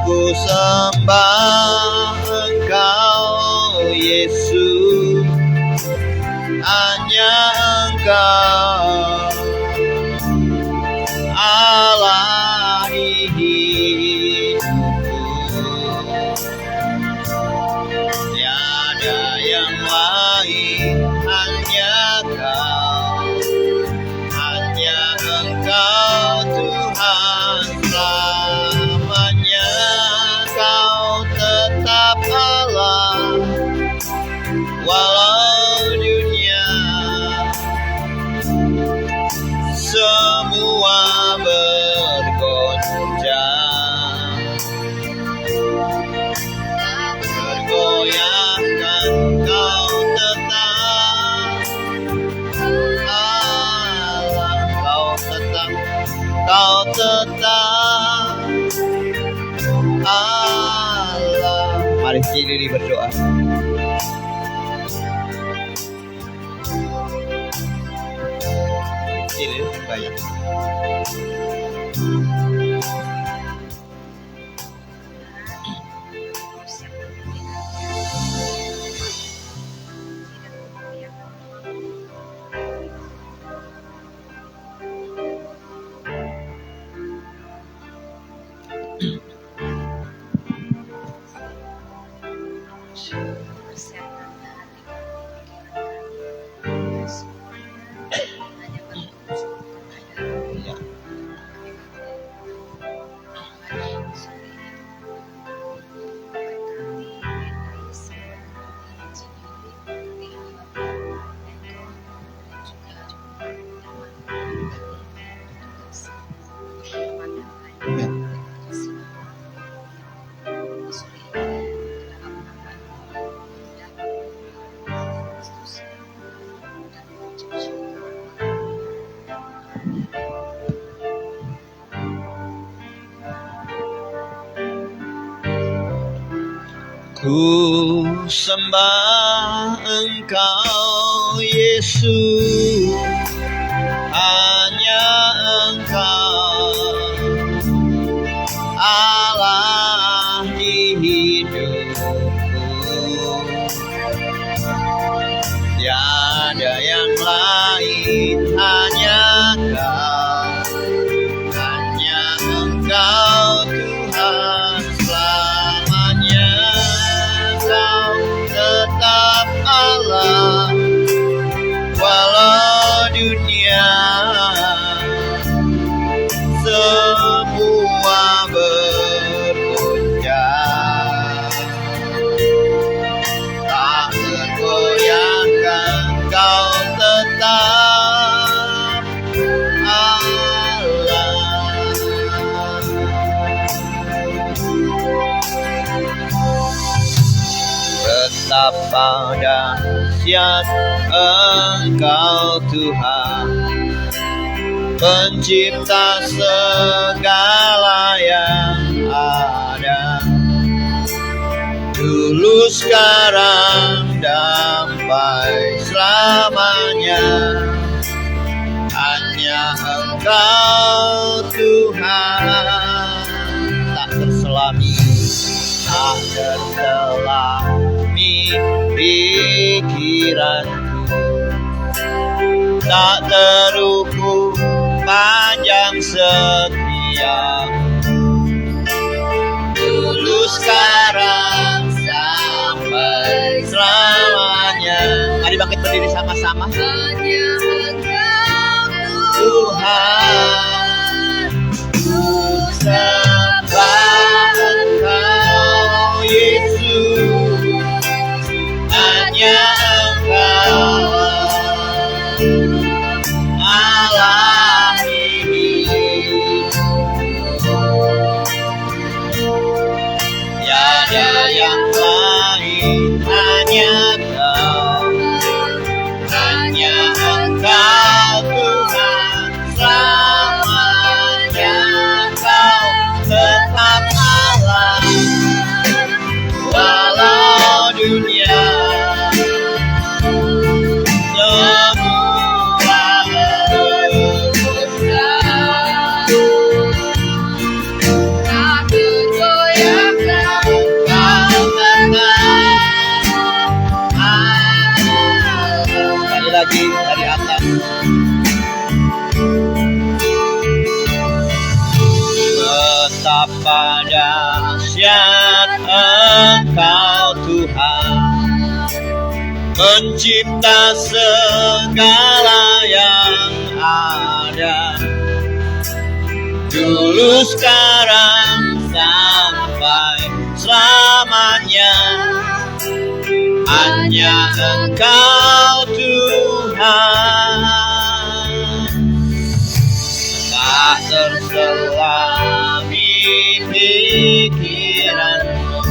Ku sembah Engkau Yesus, hanya Engkau Allah hidupku. Tiada yang lain, hanya Kau, hanya Engkau Tuhan selamanya. Kau tetap Allah, walau dunia semua bergoncang, bergoyahkan. Kau tetap Allah, Kau tetap Allah. Mari Cili berdoa. Cili banyak. Ku sembah Engkau Yesus, hanya Engkau Allah di hidupku. Tiada yang lain, hanya Kau, hanya Engkau Tuhan selamanya. Kau tetap Allah, walau dunia semua bergoncang, tak tergoyahkan. Kau tetap Allah. Betapa dahsyat Engkau Tuhan, pencipta segala yang ada, dulu sekarang sampai selamanya. Hanya Engkau Tuhan, tak terselami, tak terselami pikiranku, tak terukur panjang setiap, dulu sekarang sampai selamanya. Mari bangkit berdiri sama-sama. Hanya Engkau Tuhan, ku sembah Engkau Yesus, hanya Engkau Allah hidupku. Tiada yang lain, hanya Kau, hanya Engkau Tuhan selamanya. betapa dahsyat Engkau Tuhan, mencipta segala yang ada, dulu sekarang sampai selamanya. Hanya Engkau Tuhan, tak terselami pikiranmu,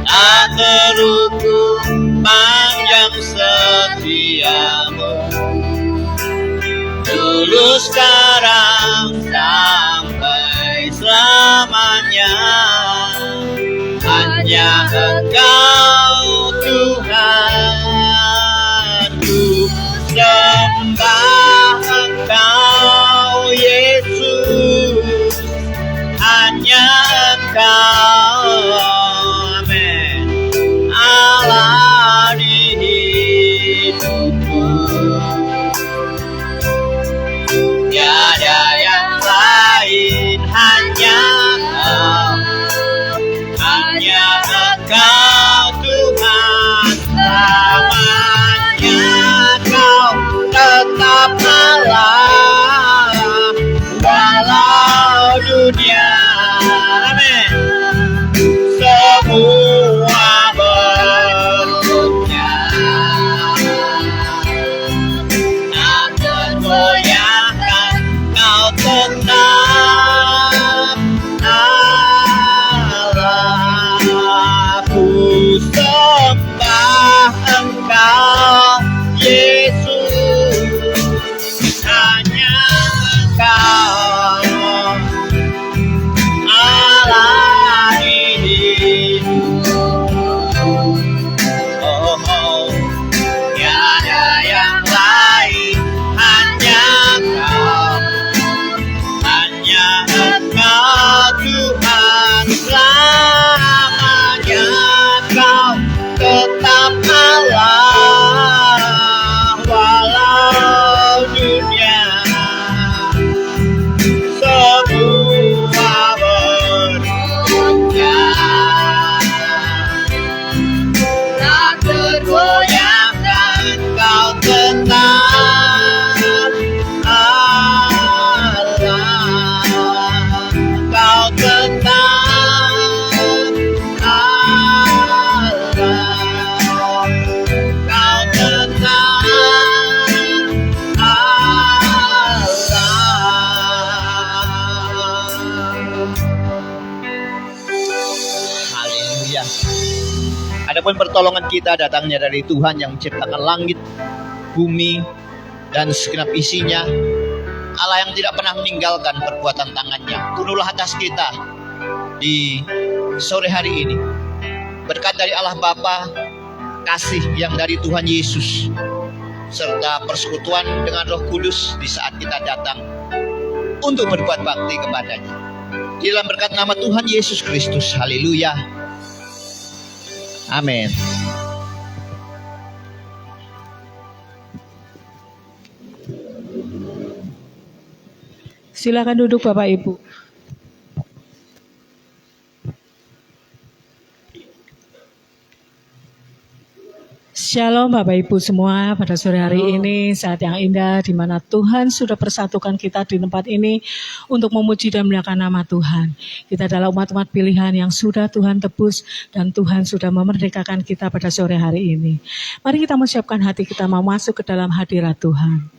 tak terukur panjang setiamu, dulu sekarang sampai selamanya. Hanya Engkau Tuhan, ku sembah Engkau Yesus, hanya Engkau, amin, Allah di hidupku. Tiada yang lain, hanya Engkau, hanya Engkau Tuhan selamanya. Kau tetap Allah walau dunia, amin, semua bentuknya tak tergoyahkan. Kau tetap Allah, ku sembah Engkau Yesus, hanya Engkau Allah di hidupku. Oh, oh, tiada yang lain, hanya Engkau, hanya Engkau Tuhan selamanya. Kau tetap Allah walau dunia semua bentuknya tak tergoyahkan. Kau tetap Allah, kau tetap Allah, kau tetap Allah. Haleluya. Adapun pertolongan kita datangnya dari Tuhan yang menciptakan langit, bumi, dan segenap isinya. Allah yang tidak pernah meninggalkan perbuatan tangannya. Turunlah atas kita di sore hari ini. Berkat dari Allah Bapa, kasih yang dari Tuhan Yesus, serta persekutuan dengan Roh Kudus di saat kita datang untuk berbuat bakti kepadanya. Di dalam berkat nama Tuhan Yesus Kristus. Haleluya. Amin. Silakan duduk Bapak Ibu. Shalom Bapak Ibu semua, pada sore hari ini saat yang indah di mana Tuhan sudah persatukan kita di tempat ini untuk memuji dan memuliakan nama Tuhan. Kita adalah umat-umat pilihan yang sudah Tuhan tebus dan Tuhan sudah memerdekakan kita pada sore hari ini. Mari kita menyiapkan hati kita mau masuk ke dalam hadirat Tuhan.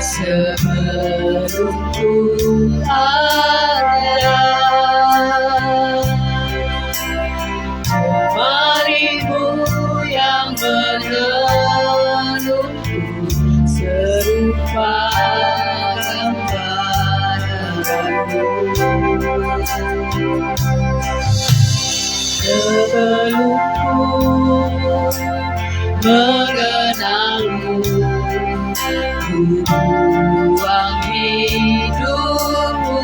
Sebelum ku ada, mengenalmu, ku buang hidupku.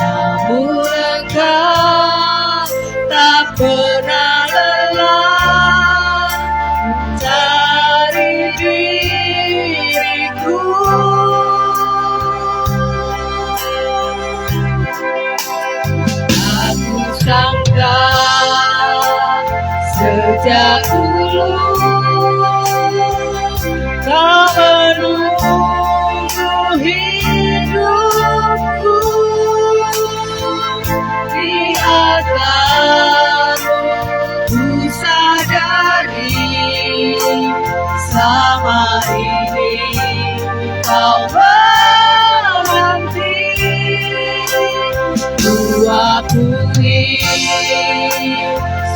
Namun Engkau tak pernah lelah mencari diriku. Aku sangka sejak dulu Kau menunggu hidupku. Di atasmu ku sadari selama ini Kau menanti. Ku akui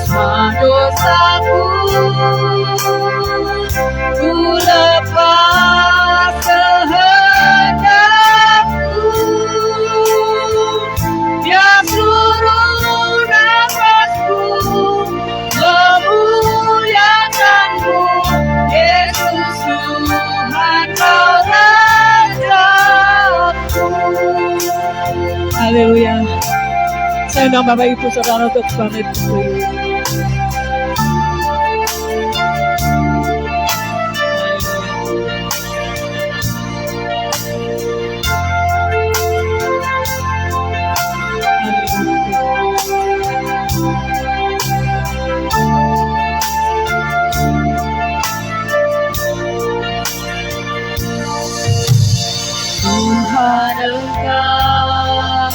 semua dosaku, ku lepas kehendakku. Biar seluruh nafasku memuliakanmu, Yesus Tuhan Kau Rajaku. Haleluya. Saya undang Bapak Ibu Saudara untuk bangkit berdiri. Tuhan Engkau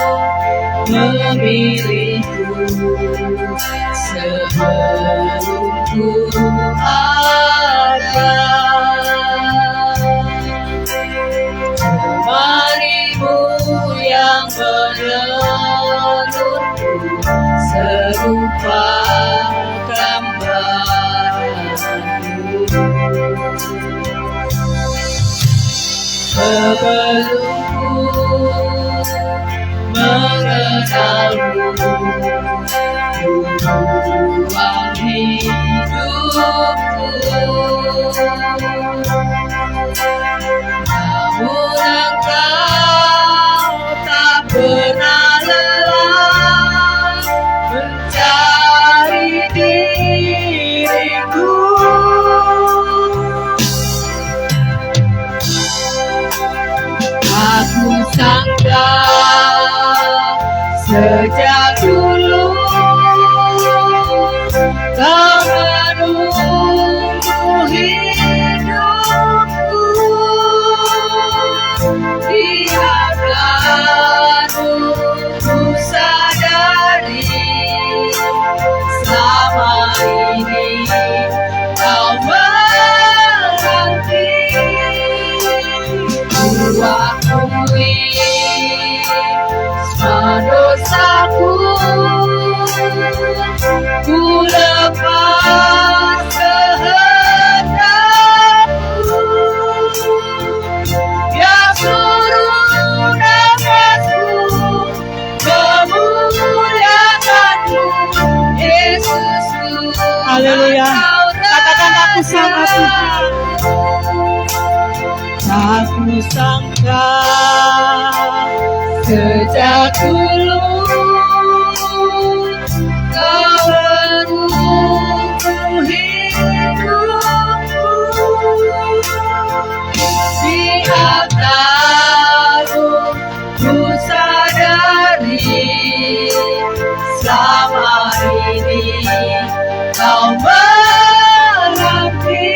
memilihku sebelum ku ada. Jemarimu yang menenunku serupa gambaranmu. Sebelum ku mengenalmu, ku buang hidupku. Namun Engkau tak pernah lelah mencari diriku. Aku sangka sejak dulu Kau menunggu hidupku. Di hadapanmu ku sadari selama ini Kau menanti. Ku akui semua dosaku, ku lepas kehendakku. Biar seluruh nafasku memuliakanmu, Yesus Tuhan. Haleluya. Katakan aku sangka Tuhan. Aku sangka sejak dulu Kau menunggu hidupku. Di atasmu ku sadari selama ini Kau menanti.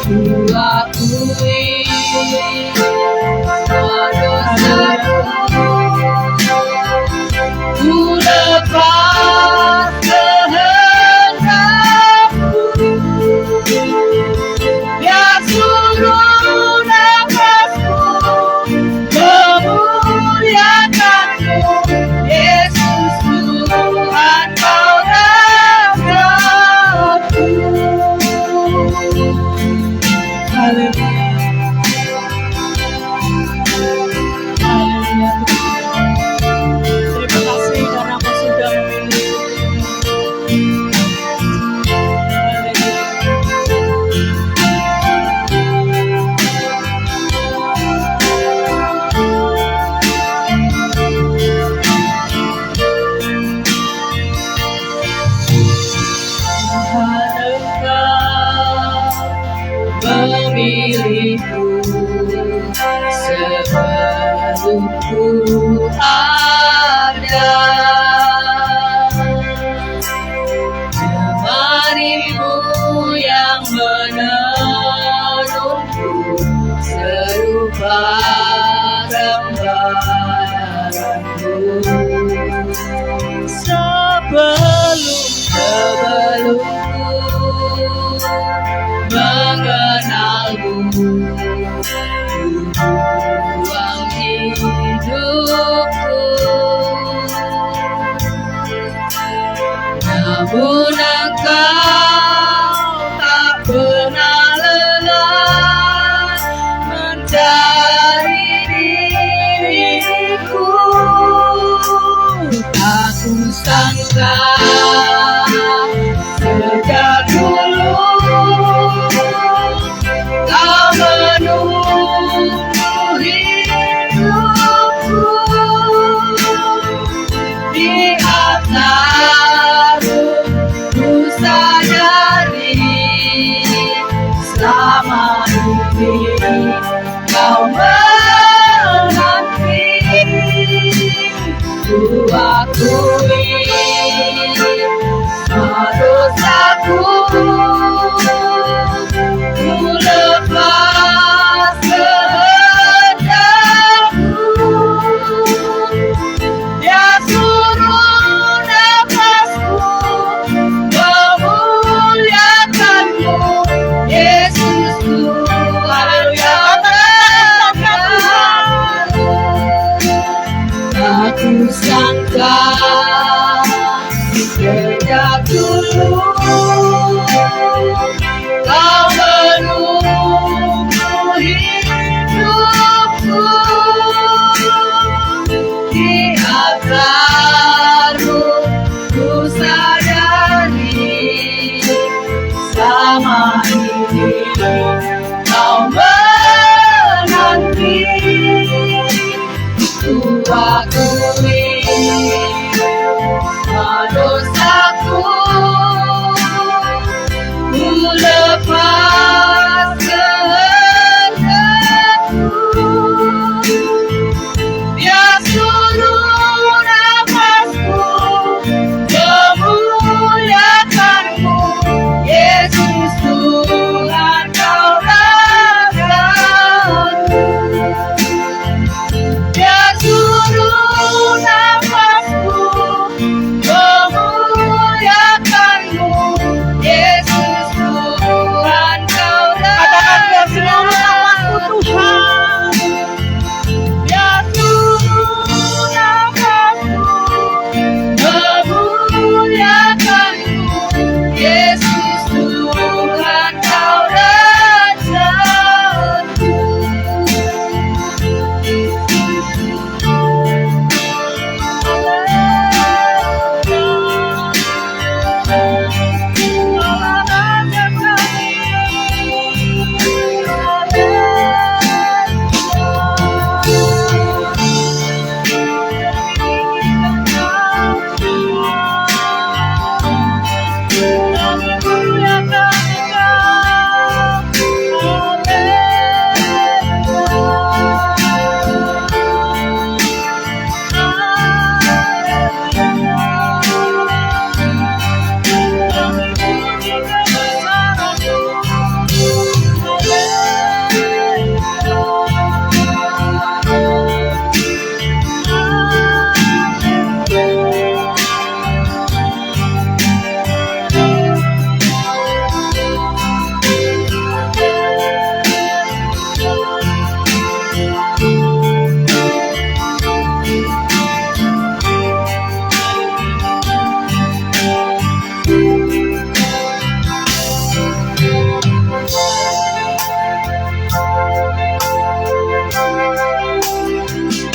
Ku akui semua dosaku, ku lepas kehendakku. Biar seluruh nafasku memuliakanmu, Yesus Tuhan Kau Rajaku. ku ada. Jemarimu yang menenunku serupa gambaranmu. Sebelum mengenalmu, buang hidupku. Namun engkau tak pernah lelah mencari diriku. Aku sangka sejak dulu kau menunggu hidupku. Di atasmu ku sadari selama ini kau menanti. Ku akui semua dosaku, ku lepas kehendakmu. Dia suruh nafasku memuliakanmu, Yesus Tuhan yang benar. Aku sangka sejak dulu kau menunggu hidupku. Di altarmu ku sadari selama ini kau menanti. Ku akui semua dosaku, ku lepas kehendakmu. Dia suruh nafasku memuliakanmu, Yesus Tuhan kau rasaku. Dia suruh nafasku memuliakanmu, Yesus Tuhan kau rasaku. Tuhan, dia suruh nafasku memuliakanmu, Yesus Tuhan kau rasaku.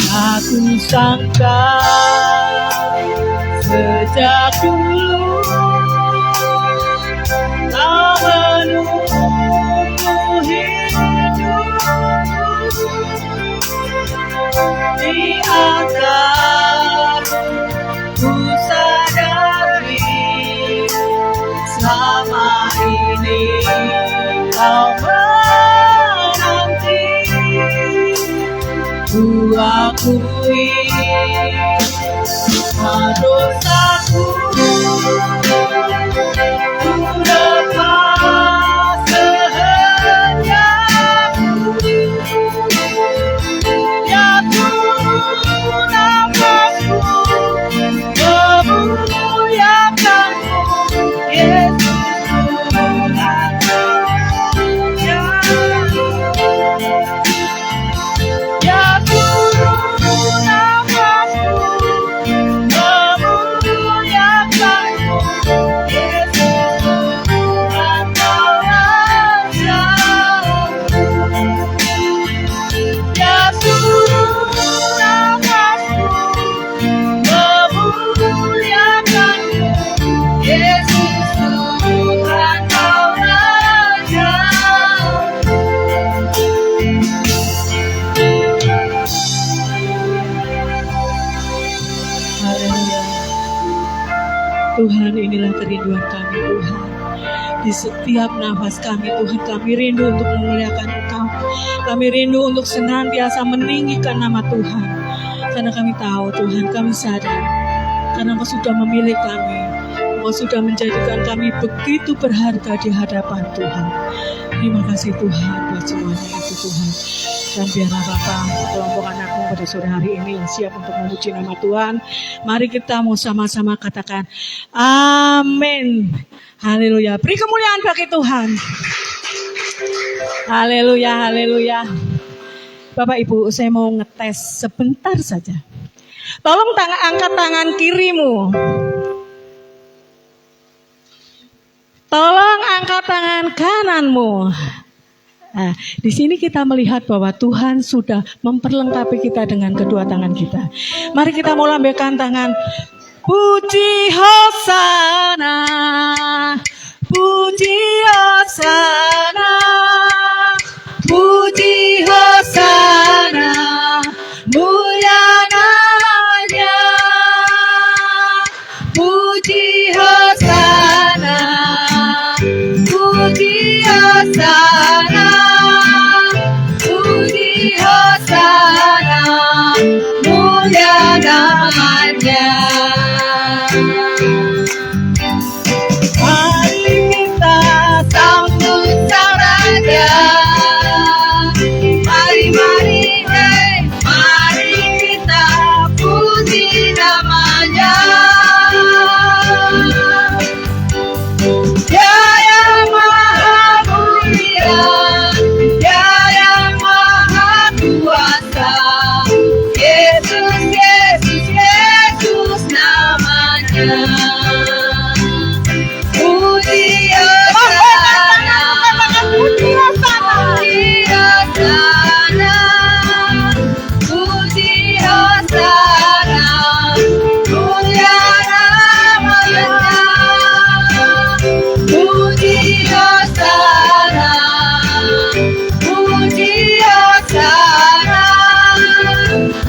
Aku sangka sejak dulu kau menunggu hidupku. Di atas ku sadari selama ini kau menanti. Ku akui dosaku, ku lepas kehendakmu, ya Tuhan namamu, memuliakanmu, Yesus Tuhanku. Ya Tuhan namamu, memuliakanmu, Yesus Tuhan Kau Raja. Ya Tuhan namamu, memuliakanmu, Yesus Tuhan Kau Raja. Haleluya. Tuhan, inilah kerinduan kami Tuhan. Di setiap nafas kami Tuhan, kami rindu untuk memuliakan Engkau. Kami rindu untuk senantiasa meninggikan nama Tuhan. Karena kami tahu Tuhan, kami sadar karena Engkau sudah memilih kami. Engkau sudah menjadikan kami begitu berharga di hadapan Tuhan. Terima kasih Tuhan buat semuanya itu Tuhan. Dan biarlah Bapa, kelompok anakmu pada sore hari ini yang siap untuk memuji nama Tuhan. Mari kita mau sama-sama katakan amin. Haleluya. Beri kemuliaan bagi Tuhan. Haleluya, haleluya. Bapak Ibu, saya mau ngetes sebentar saja. Tolong angkat tangan kirimu. Tolong angkat tangan kananmu. Nah, di sini kita melihat bahwa Tuhan sudah memperlengkapi kita dengan kedua tangan kita. Mari kita mau lambaikan tangan. Puji Hosana, puji Hosana, puji Hosana, mulia namanya. Puji Hosana, puji Hosana, puji Hosana, mulia namanya. Mari kita sambut Sang Raja. Mari, mari kita puji namanya. Dia yang maha mulia, Dia yang maha kuasa, Yesus, Yesus, Yesus namanya. Puji Hosana, puji Hosana, puji Hosana, mulia namanya. Puji Hosana, puji Hosana,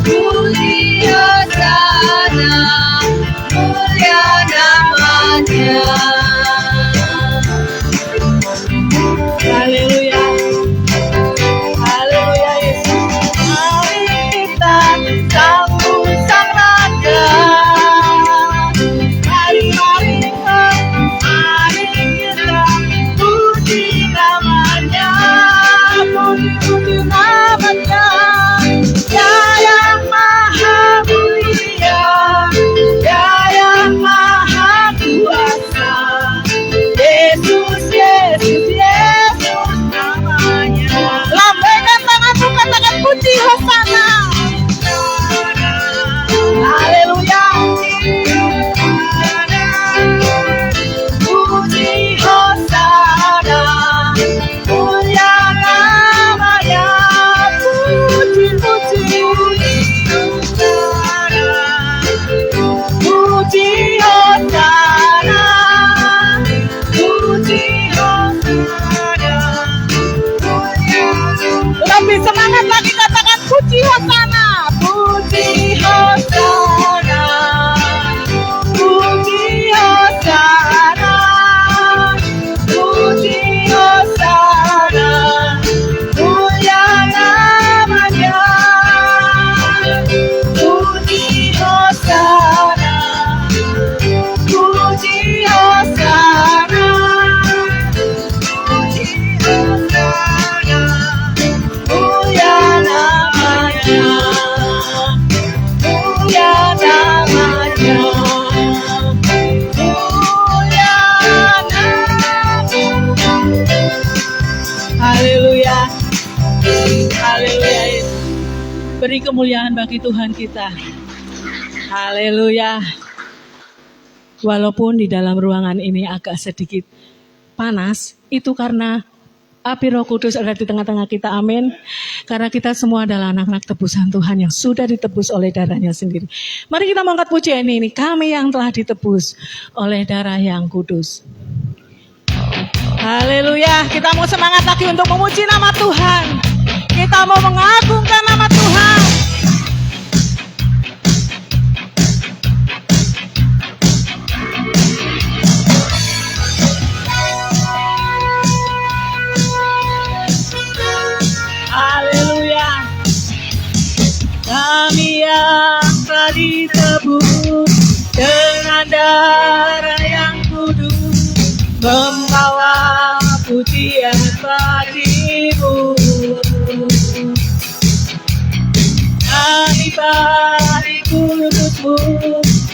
puji Hosana, mulia namanya. Haleluya, haleluya Yesus. Mari kita sambut Sang Raja. Mari kita puji namanya, puji namanya. Dia yang maha mulia, Dia yang maha kuasa, Beri kemuliaan bagi Tuhan kita. Haleluya. Walaupun di dalam ruangan ini agak sedikit panas, itu karena api Roh Kudus ada di tengah-tengah kita, amin. Karena kita semua adalah anak-anak tebusan Tuhan yang sudah ditebus oleh darahnya sendiri. Mari kita mengangkat pujian ini, kami yang telah ditebus oleh darah yang kudus. Haleluya, kita mau semangat lagi untuk memuji nama Tuhan. Kita mau mengagungkan nama Tuhan. Kami yang telah ditebus dengan darah yang kudus, membawa pujian bagi-Mu. Kami bagi kudus-Mu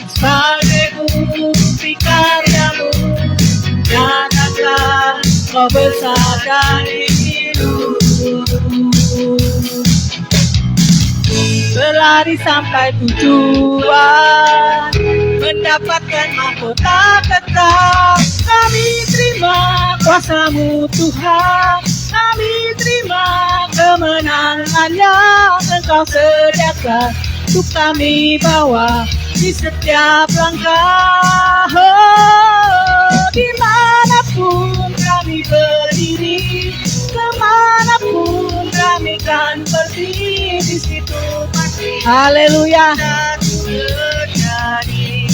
sebagai bukti karya-Mu. Nyatakan Kau besar dan hidup. Berlari sampai tujuan, mendapatkan mahkota kekal. Kami terima kuasa-Mu Tuhan, kami terima kemenangan yang Engkau sediakan untuk kami bawa di setiap langkah. Dimanapun kami berdiri, kemanapun kami kan pergi, di situ pasti haleluya terjadi.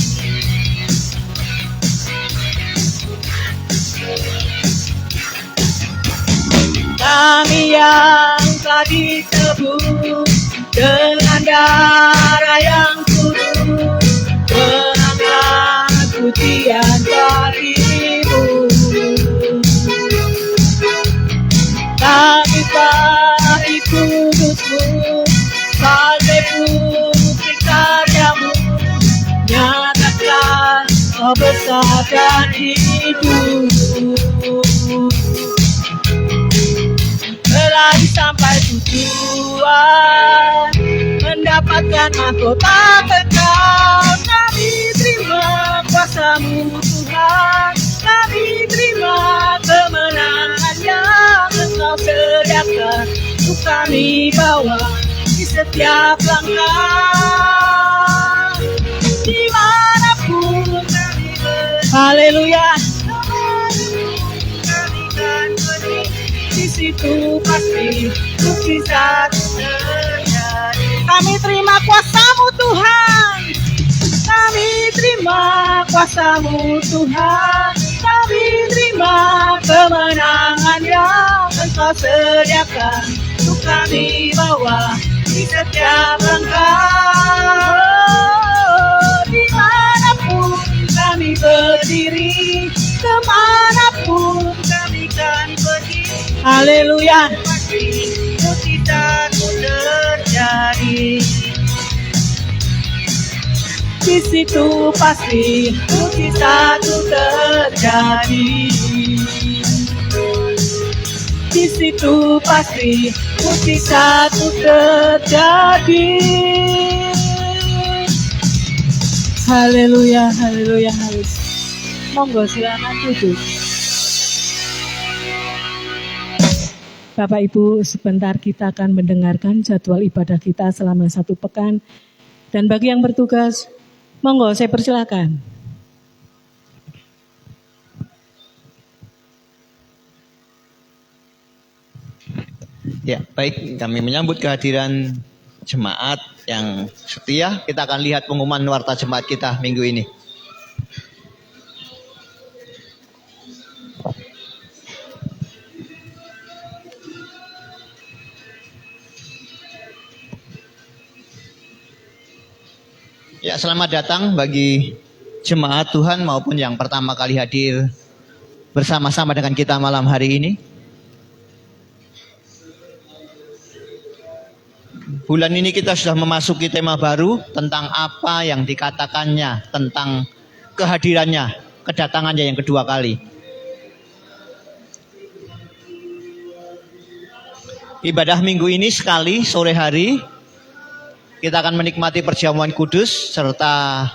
Kami yang telah ditebus dengan darah yang kudus, mengangkat pujian bagi-Mu. Kami bagi kudus-Mu sebagai bukti karya-Mu. Nyatakan Kau besar dan hidup. Berlari sampai tujuan, mendapatkan mahkota kekal. Kami terima kuasa-Mu Tuhan, kami terima kemenangan yang Engkau sediakan untuk kami bawa di setiap langkah. Dimanapun kami berada, haleluya, kami kan pergi, di situ pasti mukjizat terjadi. Kami terima kuasa-Mu Tuhan, kami terima kuasa-Mu Tuhan, kami terima kemenangan yang Engkau sediakan untuk kami bawa di setiap langkah. Dimanapun kami berdiri, kemanapun kami kan pergi, haleluya, pasti mukjizat terjadi. Di situ pasti mukjizat terjadi. Di situ pasti mukjizat terjadi. Haleluya, haleluya, haleluya. Monggo silakan duduk. Bapak Ibu, sebentar kita akan mendengarkan jadwal ibadah kita selama 1 pekan. Dan bagi yang bertugas, monggo saya persilakan. Ya, baik, kami menyambut kehadiran jemaat yang setia. Kita akan lihat pengumuman warta jemaat kita minggu ini. Ya, selamat datang bagi jemaat Tuhan maupun yang pertama kali hadir bersama-sama dengan kita malam hari ini. Bulan ini kita sudah memasuki tema baru tentang apa yang dikatakannya, tentang kehadirannya, kedatangannya yang kedua kali. Ibadah minggu ini sekali sore hari kita akan menikmati perjamuan kudus serta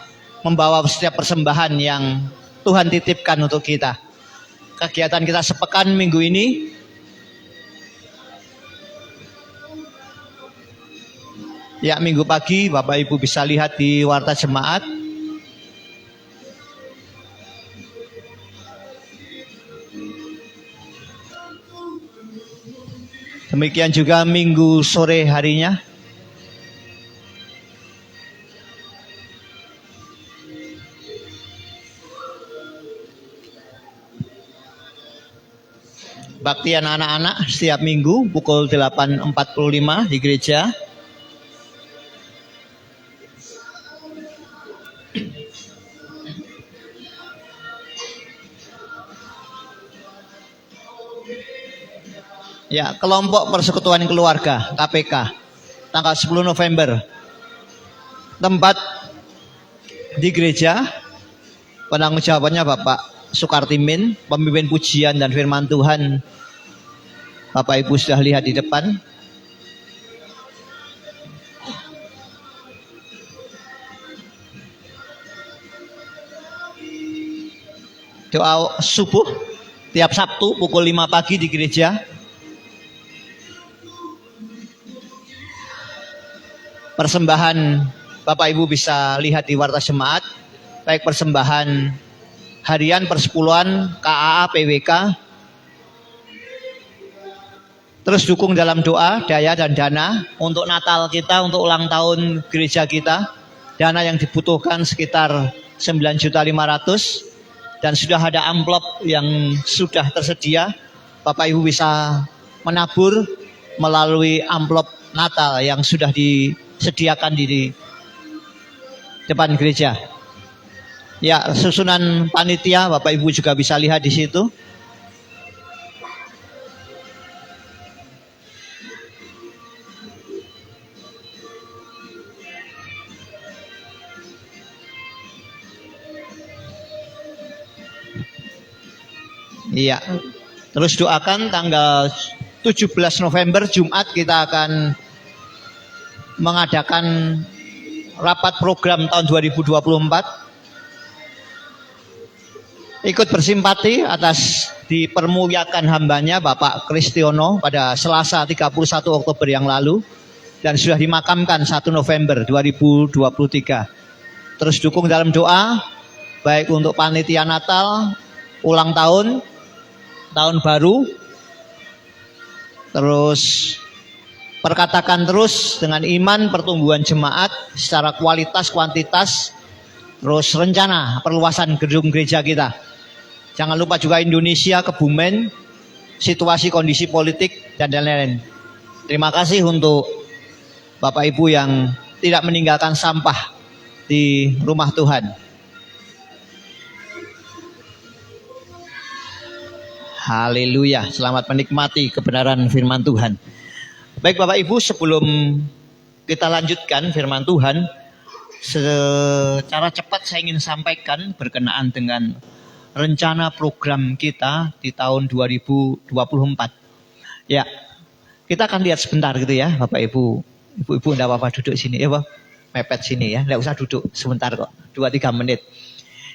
membawa setiap persembahan yang Tuhan titipkan untuk kita. Kegiatan kita sepekan minggu ini ya, minggu pagi Bapak Ibu bisa lihat di Warta Jemaat. Demikian juga minggu sore harinya. Baktian anak-anak setiap minggu pukul 8.45 di gereja. Ya, kelompok persekutuan keluarga KPK tanggal 10 November. Tempat di gereja, penanggung jawabannya Bapak Sukartimin, pemimpin pujian dan firman Tuhan. Bapak Ibu sudah lihat di depan. Doa subuh tiap Sabtu pukul 5 pagi di gereja. Persembahan Bapak Ibu bisa lihat di Warta Jemaat, baik persembahan harian, persepuluhan, KAA, PWK. Terus dukung dalam doa, daya dan dana untuk Natal kita, untuk ulang tahun gereja kita. Dana yang dibutuhkan sekitar 9.500.000 dan sudah ada amplop yang sudah tersedia. Bapak Ibu bisa menabur melalui amplop Natal yang sudah disediakan di depan gereja. Ya, susunan panitia Bapak Ibu juga bisa lihat di situ. Iya. Terus doakan tanggal 17 November Jumat kita akan mengadakan rapat program tahun 2024. Ikut bersimpati atas dipermuliakan hambanya Bapak Kristiono pada Selasa 31 Oktober yang lalu dan sudah dimakamkan 1 November 2023. Terus dukung dalam doa baik untuk panitia Natal, ulang tahun, tahun baru. Terus perkatakan terus dengan iman pertumbuhan jemaat secara kualitas kuantitas. Terus rencana perluasan gedung gereja kita. Jangan lupa juga Indonesia, Kebumen, situasi kondisi politik dan lain-lain. Terima kasih untuk Bapak Ibu yang tidak meninggalkan sampah di rumah Tuhan. Haleluya, selamat menikmati kebenaran firman Tuhan. Baik Bapak Ibu, sebelum kita lanjutkan firman Tuhan, secara cepat saya ingin sampaikan berkenaan dengan rencana program kita di tahun 2024. Ya, kita akan lihat sebentar gitu ya Bapak Ibu. Ibu-ibu enggak apa-apa duduk sini ya, mepet sini ya, enggak usah duduk sebentar kok, 2-3 menit.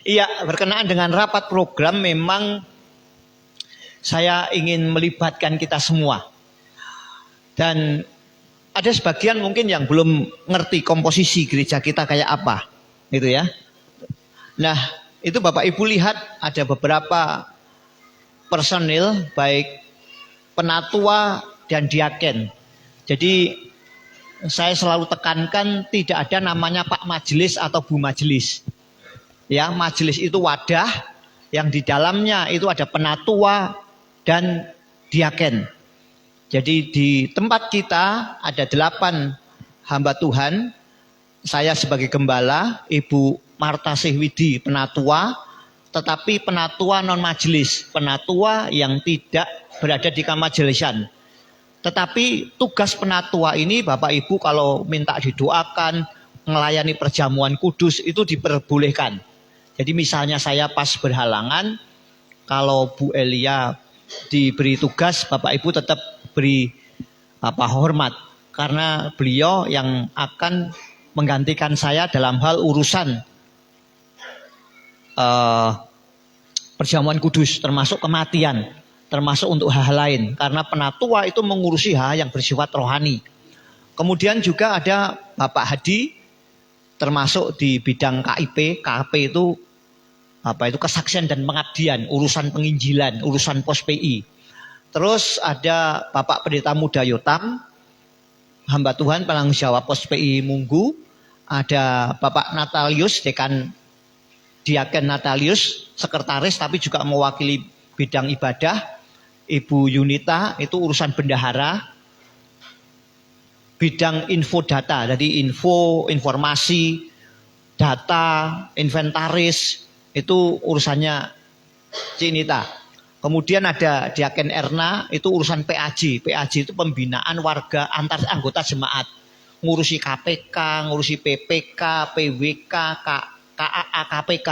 Iya, berkenaan dengan rapat program memang saya ingin melibatkan kita semua. Dan ada sebagian mungkin yang belum ngerti komposisi gereja kita kayak apa, gitu ya. Nah, itu Bapak Ibu lihat ada beberapa personil baik penatua dan diaken. Jadi saya selalu tekankan tidak ada namanya Pak Majelis atau Bu Majelis. Ya, majelis itu wadah yang di dalamnya itu ada penatua dan diaken. Jadi di tempat kita ada 8 hamba Tuhan. Saya sebagai gembala, Ibu Marta Sihwidi penatua, tetapi penatua non majelis, penatua yang tidak berada di kamajelisan. Tetapi tugas penatua ini Bapak Ibu kalau minta didoakan, melayani perjamuan kudus itu diperbolehkan. Jadi misalnya saya pas berhalangan, kalau Bu Elia diberi tugas, Bapak Ibu tetap beri hormat. karena beliau yang akan menggantikan saya dalam hal urusan perjamuan kudus, termasuk kematian, termasuk untuk hal lain. Karena penatua itu mengurusi hal yang bersifat rohani. Kemudian juga ada Bapak Hadi, termasuk di bidang KIP. KIP itu kesaksian dan pengabdian, urusan penginjilan, urusan pos PI. Terus ada Bapak Pendeta Muda Yotam, hamba Tuhan penanggung jawab pos PI Munggu. Ada Bapak Natalius, Diaken Natalius, sekretaris tapi juga mewakili bidang ibadah. Ibu Yunita itu urusan bendahara. Bidang info data, jadi informasi, data, inventaris, itu urusannya Cinita. Kemudian ada Diaken Erna, itu urusan PAJ. PAJ itu pembinaan warga antar anggota jemaat. Ngurusi KPK, ngurusi PPK, PWK, KAA, KPK.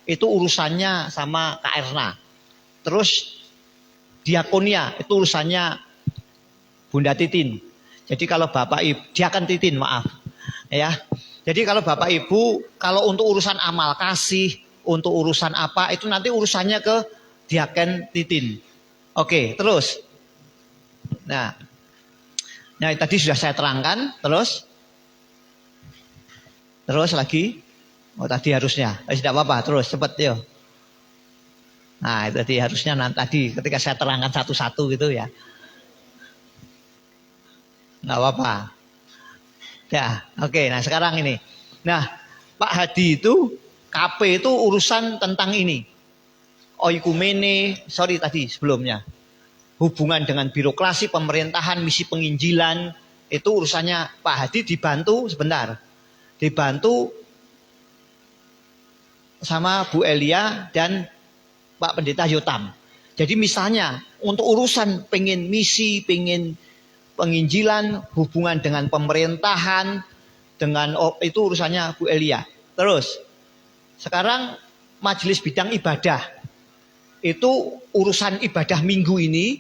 Itu urusannya sama Kak Erna. Terus Diakonia, itu urusannya Bunda Titin. Jadi kalau Bapak Ibu, Diaken Titin, maaf. Ya. Jadi kalau Bapak Ibu, kalau untuk urusan amal kasih, untuk urusan apa, itu nanti urusannya ke Diaken Titin. Oke, terus. Nah, tadi sudah saya terangkan. Terus lagi. Oh, tadi harusnya. Tidak apa-apa, terus cepat yuk. Nah, itu tadi harusnya tadi ketika saya terangkan satu-satu gitu ya. Nggak apa-apa. Ya, oke. Nah, sekarang ini. Nah, Pak Hadi itu KP itu urusan tentang ini. Oikumene, tadi sebelumnya. Hubungan dengan birokrasi, pemerintahan, misi penginjilan, itu urusannya Pak Hadi dibantu sebentar. Dibantu sama Bu Elia dan Pak Pendeta Yotam. Jadi misalnya untuk urusan pengen misi, pengen penginjilan, hubungan dengan pemerintahan, dengan itu urusannya Bu Elia. Terus sekarang majelis bidang ibadah, itu urusan ibadah minggu ini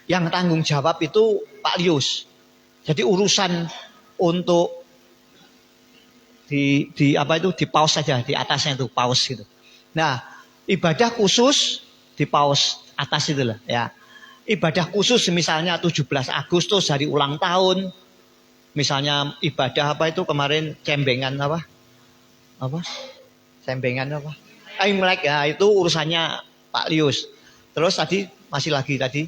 yang tanggung jawab itu Pak Lius. Jadi urusan untuk di paus saja, di atasnya itu paus gitu. Nah, ibadah khusus di paus atas itu lah ya. Ibadah khusus misalnya 17 Agustus hari ulang tahun. Misalnya ibadah kemarin cembengan Imlek ya, itu urusannya Pak Lius. Terus tadi masih lagi tadi.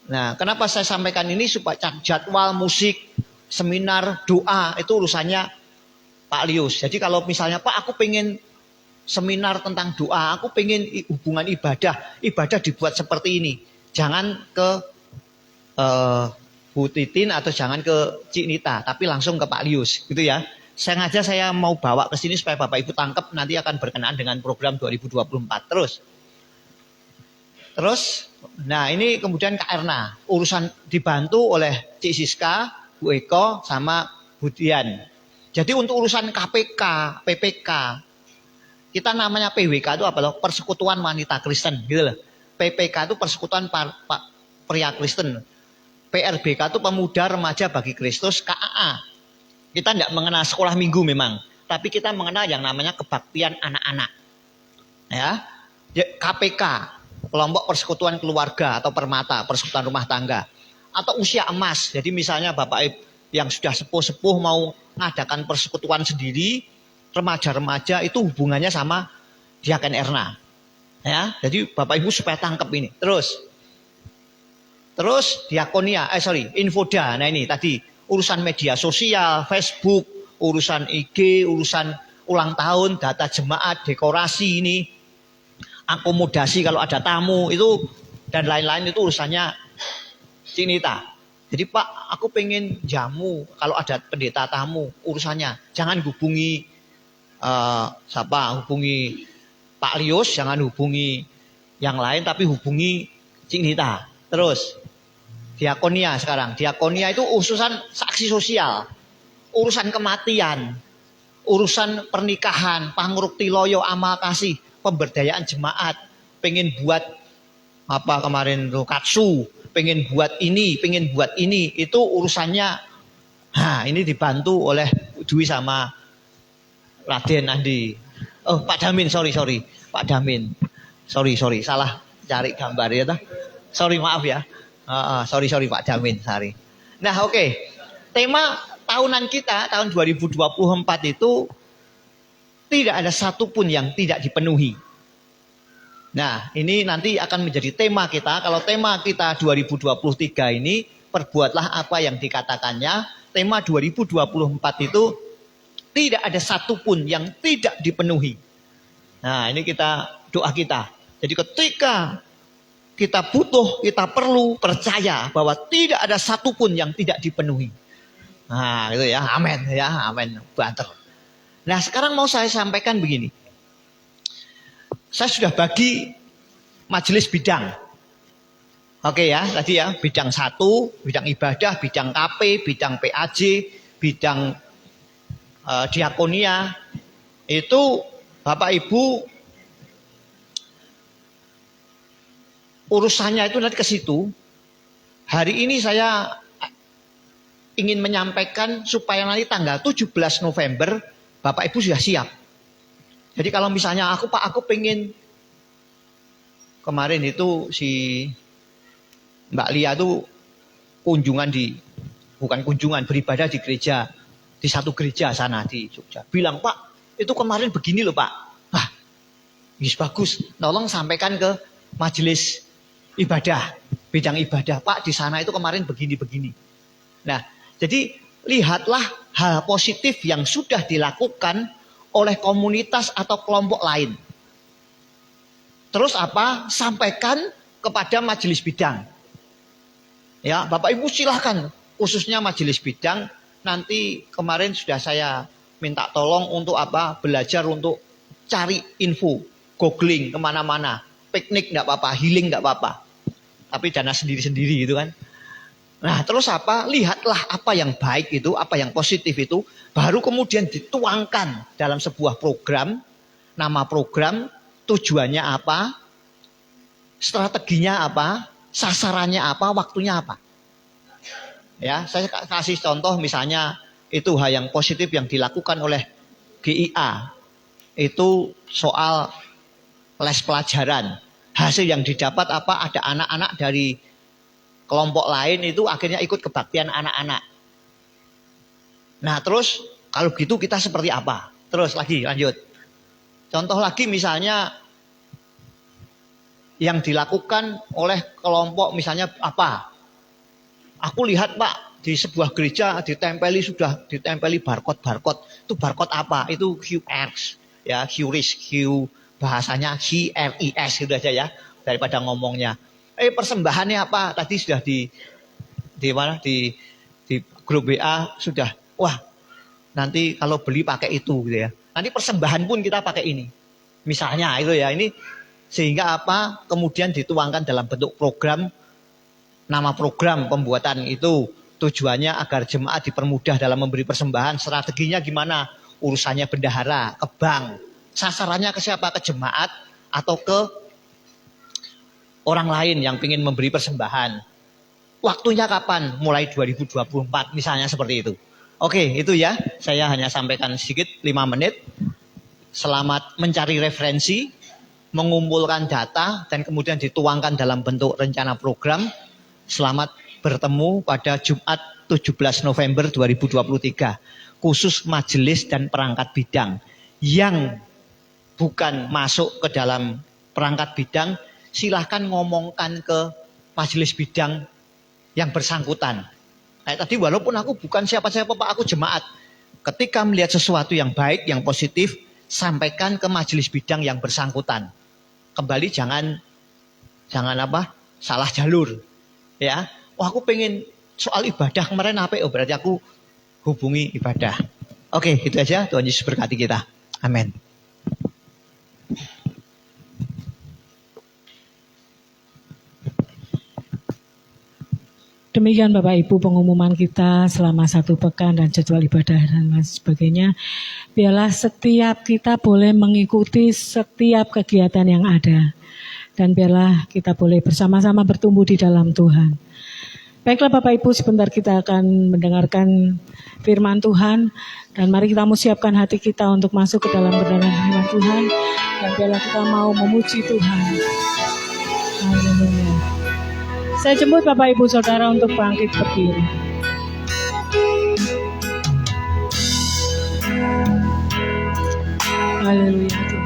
Nah, kenapa saya sampaikan ini supaya jadwal musik, seminar, doa itu urusannya Pak Lius. Jadi kalau misalnya Pak aku pengen seminar tentang doa, aku pengen hubungan ibadah dibuat seperti ini. Jangan ke Bu Titin atau jangan ke Cik Nita, tapi langsung ke Pak Lius, gitu ya. Sengaja saya mau bawa ke sini supaya Bapak Ibu tangkap, nanti akan berkenaan dengan program 2024. Terus, nah ini kemudian Kak Erna, urusan dibantu oleh Cik Siska, Bu Eko, sama Bu Dian. Jadi untuk urusan KPK, PPK, kita namanya PWK itu apa loh? Persekutuan Wanita Kristen, gitu loh. PPK itu Persekutuan Pria Kristen. PRBK itu Pemuda Remaja Bagi Kristus, KAA. Kita tidak mengenal sekolah minggu memang, tapi kita mengenal yang namanya kebaktian anak-anak. Ya, KPK, Kelompok Persekutuan Keluarga atau Permata, Persekutuan Rumah Tangga. Atau usia emas, jadi misalnya Bapak Ibu yang sudah sepuh-sepuh mau mengadakan persekutuan sendiri, remaja-remaja itu hubungannya sama Diaken Erna. Ya, jadi Bapak Ibu supaya tangkap ini. Terus Diakonia, Infoda. Nah ini tadi urusan media sosial, Facebook, urusan IG, urusan ulang tahun, data jemaat, dekorasi ini, akomodasi kalau ada tamu itu dan lain-lain itu urusannya Cinita. Jadi Pak, aku pengen jamu kalau ada pendeta tamu, urusannya jangan hubungi hubungi Pak Lius, jangan hubungi yang lain, tapi hubungi Cinita. Terus Diakonia sekarang. Diakonia itu urusan saksi sosial, urusan kematian, urusan pernikahan, pangurukti loyo, amal kasih, pemberdayaan jemaat, pengen buat kemarin katsu, pengen buat ini, itu urusannya. Ini dibantu oleh Dwi sama Raden Andi. Oh, Pak Damin, sorry. Pak Damin. Sorry, salah cari gambar ya toh. Sorry, maaf ya. Sorry Pak Damin, sorry. Nah, oke. Tema tahunan kita tahun 2024 itu tidak ada satupun yang tidak dipenuhi. Nah, ini nanti akan menjadi tema kita. Kalau tema kita 2023 ini, perbuatlah apa yang dikatakannya. Tema 2024 itu tidak ada satupun yang tidak dipenuhi. Nah, ini doa kita. Jadi ketika kita butuh, kita perlu percaya bahwa tidak ada satupun yang tidak dipenuhi. Nah, itu ya, amin ya, amin. Banter. Nah, sekarang mau saya sampaikan begini. Saya sudah bagi majelis bidang. Oke ya, tadi ya, bidang 1, bidang ibadah, bidang KP, bidang PAJ, bidang diakonia. Itu Bapak Ibu urusannya itu nanti ke situ. Hari ini saya ingin menyampaikan supaya nanti tanggal 17 November Bapak Ibu sudah siap. Jadi kalau misalnya aku pengen, kemarin itu si Mbak Lia tuh beribadah di gereja, di satu gereja sana di Jogja. Bilang, Pak, itu kemarin begini loh Pak. Bagus, tolong sampaikan ke majelis ibadah, bidang ibadah. Pak, di sana itu kemarin begini-begini. Nah, jadi lihatlah hal positif yang sudah dilakukan oleh komunitas atau kelompok lain. Terus apa? Sampaikan kepada majelis bidang. Ya, Bapak Ibu silahkan, khususnya majelis bidang. Nanti kemarin sudah saya minta tolong untuk apa? Belajar untuk cari info, googling kemana-mana. Piknik nggak apa-apa, healing nggak apa-apa. Tapi dana sendiri-sendiri gitu kan. Nah, terus apa? Lihatlah apa yang baik itu, apa yang positif itu, baru kemudian dituangkan dalam sebuah program. Nama program, tujuannya apa, strateginya apa, sasarannya apa, waktunya apa. Ya, saya kasih contoh misalnya itu hal yang positif yang dilakukan oleh GIA. Itu soal les pelajaran. Hasil yang didapat apa? Ada anak-anak dari kelompok lain itu akhirnya ikut kebaktian anak-anak. Nah, terus kalau gitu kita seperti apa? Terus lanjut. Contoh lagi misalnya yang dilakukan oleh kelompok misalnya apa? Aku lihat Pak, di sebuah gereja ditempeli barcode. Itu barcode apa? Itu QRs, ya, QRIS, bahasanya QRIS gitu aja ya, daripada ngomongnya. Persembahannya apa? Tadi sudah di grup WA sudah. Wah, nanti kalau beli pakai itu gitu ya. Nanti persembahan pun kita pakai ini. Misalnya itu ya, ini sehingga apa? Kemudian dituangkan dalam bentuk program. Nama program pembuatan itu tujuannya agar jemaat dipermudah dalam memberi persembahan. Strateginya gimana? Urusannya bendahara, ke bank. Sasarannya ke siapa? Ke jemaat atau ke orang lain yang ingin memberi persembahan. Waktunya kapan? Mulai 2024 misalnya seperti itu. Oke, itu ya. Saya hanya sampaikan sedikit 5 menit. Selamat mencari referensi, mengumpulkan data, dan kemudian dituangkan dalam bentuk rencana program. Selamat bertemu pada Jumat 17 November 2023. Khusus majelis dan perangkat bidang. Yang bukan masuk ke dalam perangkat bidang, silahkan ngomongkan ke majelis bidang yang bersangkutan. Kayak tadi walaupun aku bukan siapa-siapa Pak, aku jemaat. Ketika melihat sesuatu yang baik, yang positif, sampaikan ke majelis bidang yang bersangkutan. Kembali jangan salah jalur. Ya, aku pengen soal ibadah kemarin apa? Berarti aku hubungi ibadah. Oke, itu aja. Tuhan Yesus berkati kita. Amin. Demikian Bapak Ibu pengumuman kita selama 1 pekan dan jadwal ibadah dan lain sebagainya. Biarlah setiap kita boleh mengikuti setiap kegiatan yang ada. dan biarlah kita boleh bersama-sama bertumbuh di dalam Tuhan. Baiklah Bapak Ibu, sebentar kita akan mendengarkan firman Tuhan, dan mari kita siapkan hati kita untuk masuk ke dalam kebenaran firman Tuhan, dan biarlah kita mau memuji Tuhan. Haleluya. Saya jemput Bapak Ibu Saudara untuk bangkit berdiri. Haleluya Tuhan.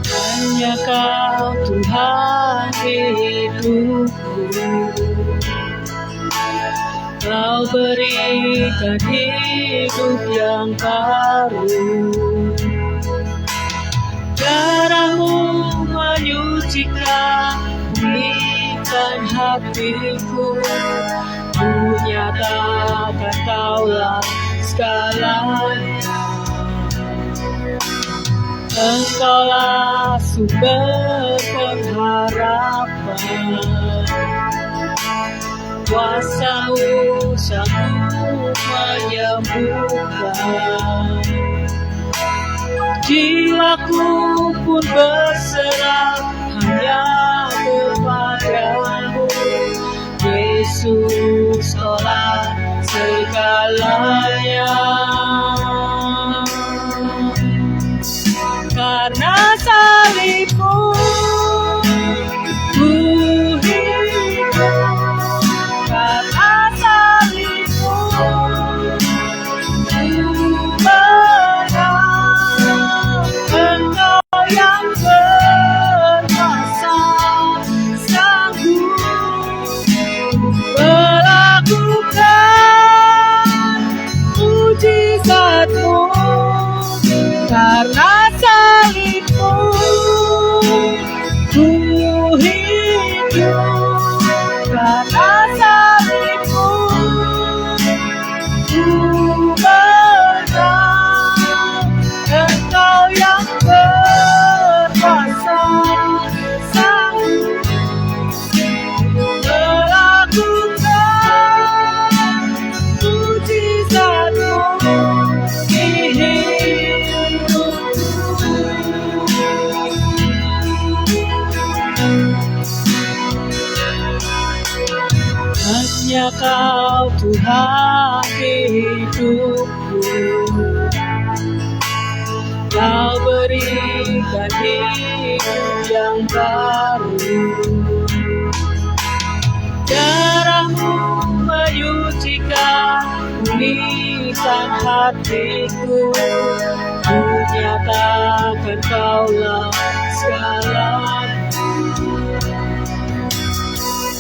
Hanya Kau Tuhan hidupku, Kau berikan hidup yang baru. Darah-Mu menyucikan, pulihkan hatiku. Ku nyatakan Kaulah segalanya. Engkaulah sumber pengharapan, kuasa-Mu sanggup menyembuhkan. Jiwaku pun berserah hanya kepada-Mu, Yesus Kaulah segalanya. Karena salib-Mu ku hidup, karena salib-Mu ku menang. Engkau yang berkuasa sanggup melakukan mujizat-Mu. Karena salib-Mu ku hidup, karena salib-Mu ku menang. Engkau yang berkuasa sanggup melakukan mujizat-Mu di hidupku. Hanya Kau Tuhan hidupku, Kau berikan hidup yang baru. Darah-Mu menyucikan, pulihkan hatiku. Ku nyatakan Kaulah segalanya.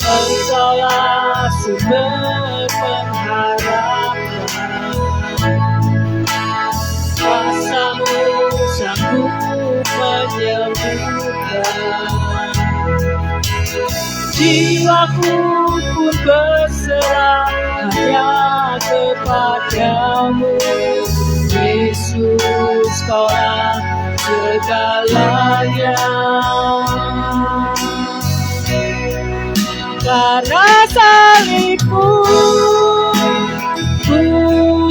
Engkaulah sumber pengharapan, kuasa-Mu sanggup menyembuhkan. Jiwaku pun berserah hanya kepada-Mu, Yesus Kaulah segalanya. Karena salib-Mu ku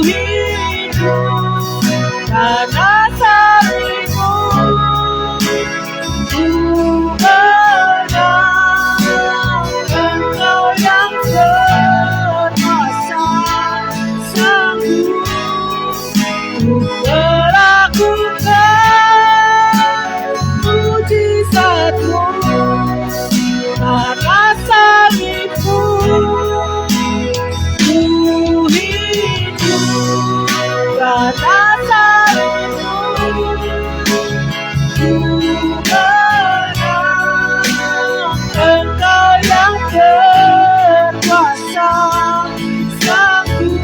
hidup, karena salib-Mu ku menang. Engkau yang berkuasa sanggup melakukan mujizat-Mu. Karena salib-Mu ku hidup, karena salib-Mu ku menang. Engkau yang berkuasa sanggup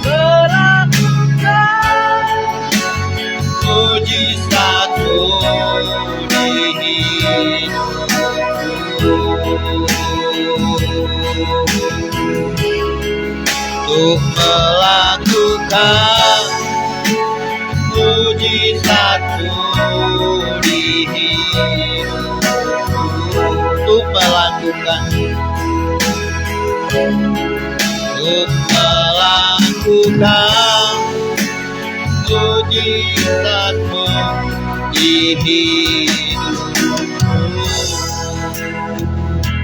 melakukan Mujizat-Mu di hidupku, untuk melakukan mujizat-Mu di hidupku, untuk melakukan untuk melakukan mujizat-Mu di hidupku.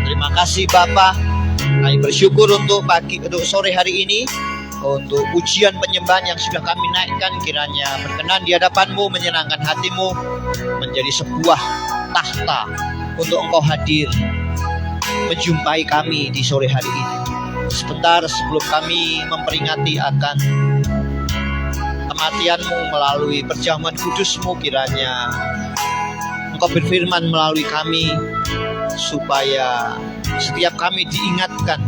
Terima kasih Bapa. Kami bersyukur untuk sore hari ini, untuk ujian penyembahan yang sudah kami naikkan, kiranya berkenan di hadapan-Mu, menyenangkan hati-Mu, menjadi sebuah tahta untuk Engkau hadir menjumpai kami di sore hari ini. Sebentar sebelum kami memperingati akan kematian-Mu melalui perjamuan kudus-Mu, kiranya Engkau berfirman melalui kami, supaya setiap kami diingatkan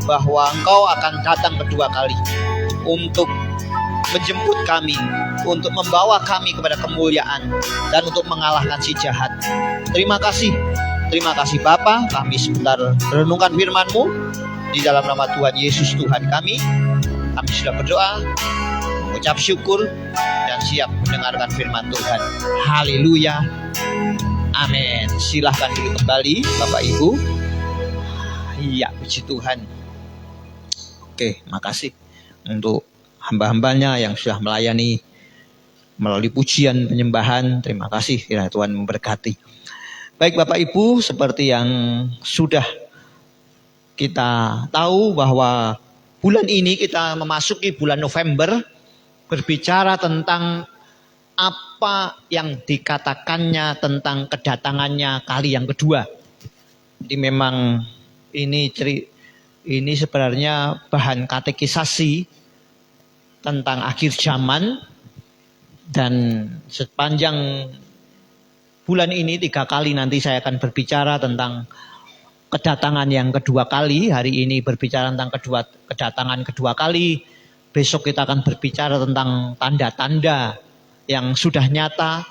bahwa Engkau akan datang kedua kali untuk menjemput kami, untuk membawa kami kepada kemuliaan, dan untuk mengalahkan si jahat. Terima kasih Bapa. Kami sebentar renungkan firman-Mu di dalam nama Tuhan Yesus Tuhan kami. Kami sudah berdoa, mengucap syukur, dan siap mendengarkan firman Tuhan. Haleluya. Amin. Silahkan duduk kembali Bapak Ibu. Iya, puji Tuhan. Oke, makasih untuk hamba-hambanya yang sudah melayani melalui pujian penyembahan. Terima kasih, kiranya Tuhan memberkati. Baik Bapak Ibu, seperti yang sudah kita tahu bahwa bulan ini kita memasuki bulan November, berbicara tentang apa yang dikatakannya tentang kedatangannya kali yang kedua. Jadi memang ini sebenarnya bahan katekisasi tentang akhir zaman, dan sepanjang bulan ini 3 kali nanti saya akan berbicara tentang kedatangan yang kedua kali. Hari ini berbicara tentang kedatangan kedua kali. Besok kita akan berbicara tentang tanda-tanda yang sudah nyata.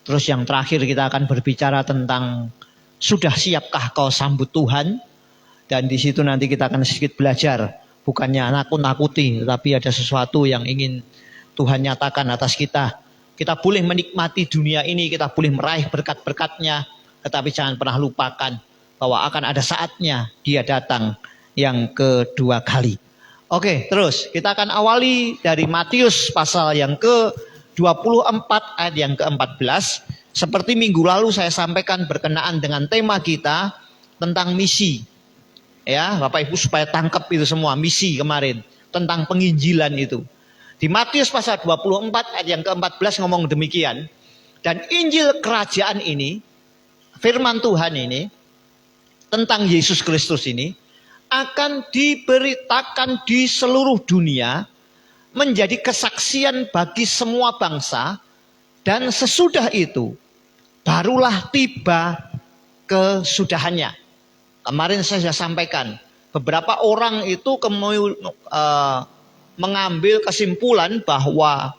Terus yang terakhir kita akan berbicara tentang sudah siapkah kau sambut Tuhan. Dan di situ nanti kita akan sedikit belajar, bukannya nakut-nakuti, tetapi ada sesuatu yang ingin Tuhan nyatakan atas kita. Kita boleh menikmati dunia ini, kita boleh meraih berkat-berkatnya, tetapi jangan pernah lupakan bahwa akan ada saatnya Dia datang yang kedua kali. Oke, terus kita akan awali dari Matius pasal yang ke-24 ayat yang ke-14. Seperti minggu lalu saya sampaikan berkenaan dengan tema kita tentang misi. Ya, Bapak Ibu supaya tangkap itu semua, misi kemarin tentang penginjilan itu. Di Matius pasal 24 ayat yang ke-14 ngomong demikian. Dan Injil kerajaan ini, firman Tuhan ini, tentang Yesus Kristus ini, akan diberitakan di seluruh dunia, menjadi kesaksian bagi semua bangsa, dan sesudah itu, barulah tiba kesudahannya. Kemarin saya sudah sampaikan, beberapa orang itu mengambil kesimpulan bahwa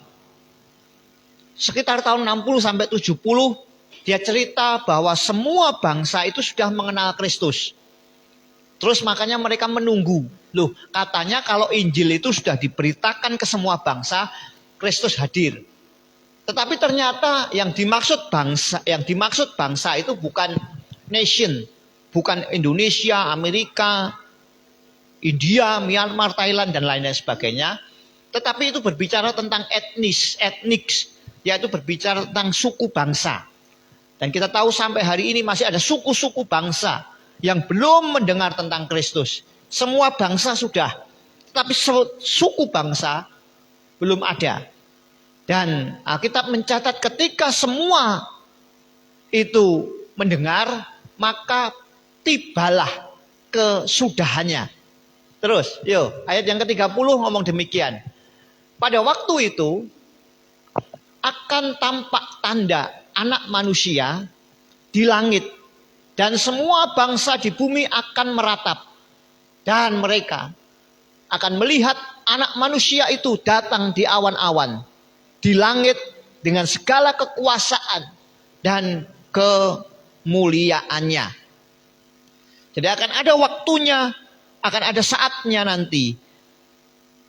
sekitar tahun 60 sampai 70 dia cerita bahwa semua bangsa itu sudah mengenal Kristus. Terus makanya mereka menunggu. Loh, katanya kalau Injil itu sudah diberitakan ke semua bangsa, Kristus hadir. Tetapi ternyata yang dimaksud bangsa itu bukan nation, bukan Indonesia, Amerika, India, Myanmar, Thailand, dan lain-lain sebagainya. Tetapi itu berbicara tentang etnik, yaitu berbicara tentang suku bangsa. Dan kita tahu sampai hari ini masih ada suku-suku bangsa yang belum mendengar tentang Kristus. Semua bangsa sudah, tapi suku bangsa belum ada. Dan Alkitab mencatat ketika semua itu mendengar, maka tibalah kesudahannya. Terus, yuk, ayat yang ke-30 ngomong demikian. Pada waktu itu akan tampak tanda Anak Manusia di langit, dan semua bangsa di bumi akan meratap, dan mereka akan melihat Anak Manusia itu datang di awan-awan di langit dengan segala kekuasaan dan kemuliaannya. Jadi akan ada waktunya, akan ada saatnya nanti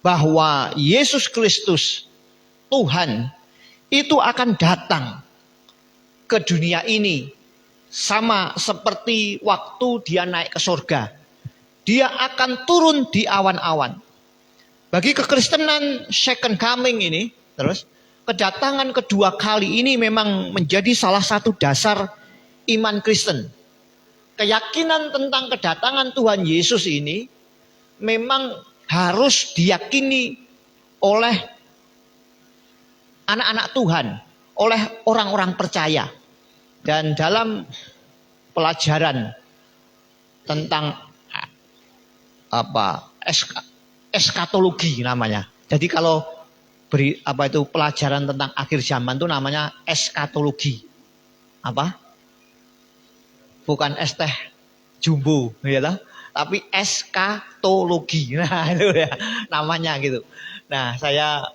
bahwa Yesus Kristus Tuhan itu akan datang ke dunia ini sama seperti waktu dia naik ke surga. Dia akan turun di awan-awan. Bagi kekristenan second coming ini, terus kedatangan kedua kali ini memang menjadi salah satu dasar iman Kristen. Keyakinan tentang kedatangan Tuhan Yesus ini memang harus diyakini oleh anak-anak Tuhan, oleh orang-orang percaya. Dan dalam pelajaran tentang eskatologi namanya. Jadi kalau pelajaran tentang akhir zaman itu namanya eskatologi. Apa? Bukan es teh jumbo, ya lah, tapi eskatologi. Nah, itu ya namanya gitu. Nah, saya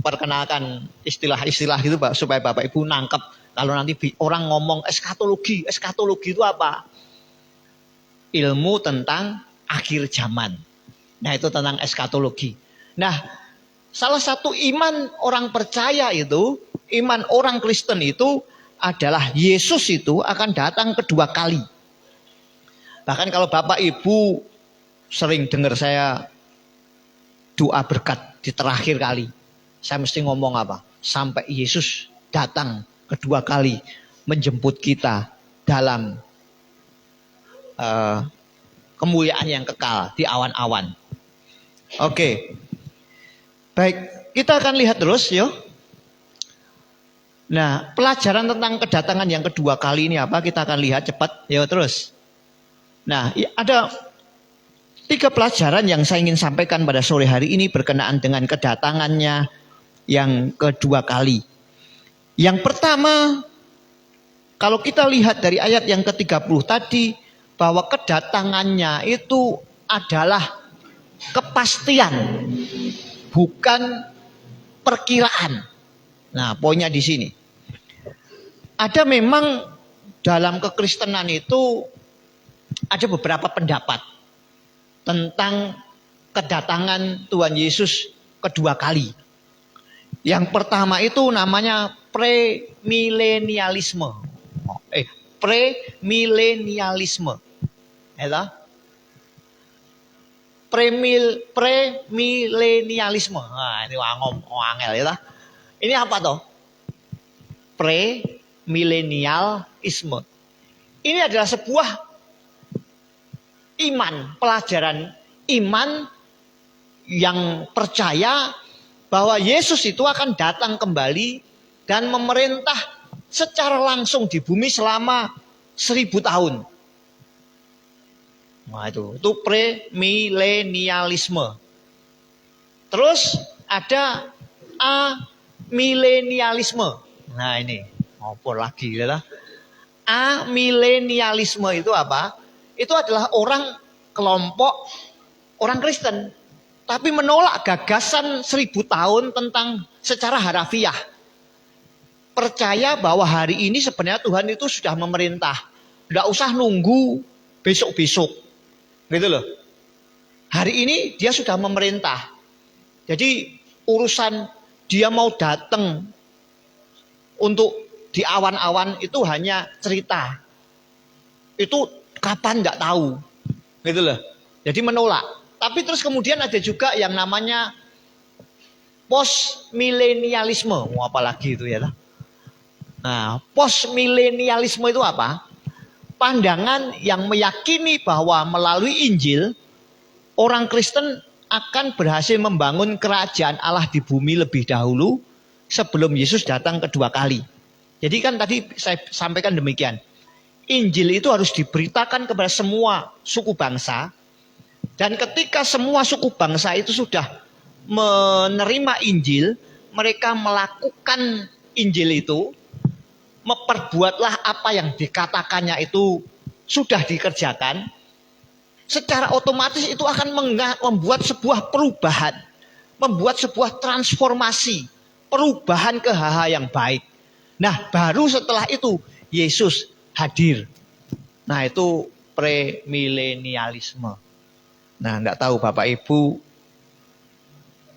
perkenalkan istilah-istilah gitu Pak, supaya Bapak Ibu nangkep kalau nanti orang ngomong eskatologi. Eskatologi itu apa? Ilmu tentang akhir zaman. Nah, itu tentang eskatologi. Nah, salah satu iman orang percaya itu, iman orang Kristen itu adalah Yesus itu akan datang kedua kali. Bahkan kalau Bapak Ibu sering dengar saya doa berkat di terakhir kali, saya mesti ngomong apa? Sampai Yesus datang kedua kali menjemput kita dalam kemuliaan yang kekal di awan-awan. Oke. Baik, kita akan lihat terus yuk. Nah, pelajaran tentang kedatangan yang kedua kali ini apa? Kita akan lihat cepat. Yuk terus. Nah, ada 3 pelajaran yang saya ingin sampaikan pada sore hari ini berkenaan dengan kedatangannya yang kedua kali. Yang pertama, kalau kita lihat dari ayat yang ke-30 tadi, bahwa kedatangannya itu adalah kepastian, bukan perkiraan. Nah, poinnya di sini. Ada memang dalam kekristenan itu ada beberapa pendapat tentang kedatangan Tuhan Yesus kedua kali. Yang pertama itu namanya premilenialisme. Premilenialisme. Ya, premilenialisme. Nah, ini angel ya. Ini apa toh? Premilenialisme. Ini adalah sebuah iman, pelajaran iman yang percaya bahwa Yesus itu akan datang kembali dan memerintah secara langsung di bumi selama 1000 tahun. Nah, itu premilenialisme. Terus ada amilenialisme. Nah, ini apa lagi ya? Amilenialisme itu apa? Itu adalah kelompok orang Kristen, tapi menolak gagasan 1000 tahun tentang secara harafiah. Percaya bahwa hari ini sebenarnya Tuhan itu sudah memerintah. Tidak usah nunggu besok-besok. Gitu loh. Hari ini dia sudah memerintah. Jadi urusan dia mau datang untuk di awan-awan itu hanya cerita. Itu kapan tidak tahu. Gitu loh. Jadi menolak. Tapi terus kemudian ada juga yang namanya postmilenialisme. Mau apa lagi itu ya? Nah, postmilenialisme itu apa? Pandangan yang meyakini bahwa melalui Injil orang Kristen akan berhasil membangun kerajaan Allah di bumi lebih dahulu sebelum Yesus datang kedua kali. Jadi kan tadi saya sampaikan demikian. Injil itu harus diberitakan kepada semua suku bangsa. Dan ketika semua suku bangsa itu sudah menerima Injil, mereka melakukan Injil itu, memperbuatlah apa yang dikatakannya itu sudah dikerjakan, secara otomatis itu akan membuat sebuah perubahan, membuat sebuah transformasi, perubahan ke hal-hal yang baik. Nah, baru setelah itu Yesus hadir. Nah, itu premilenialisme. Nah, enggak tahu Bapak Ibu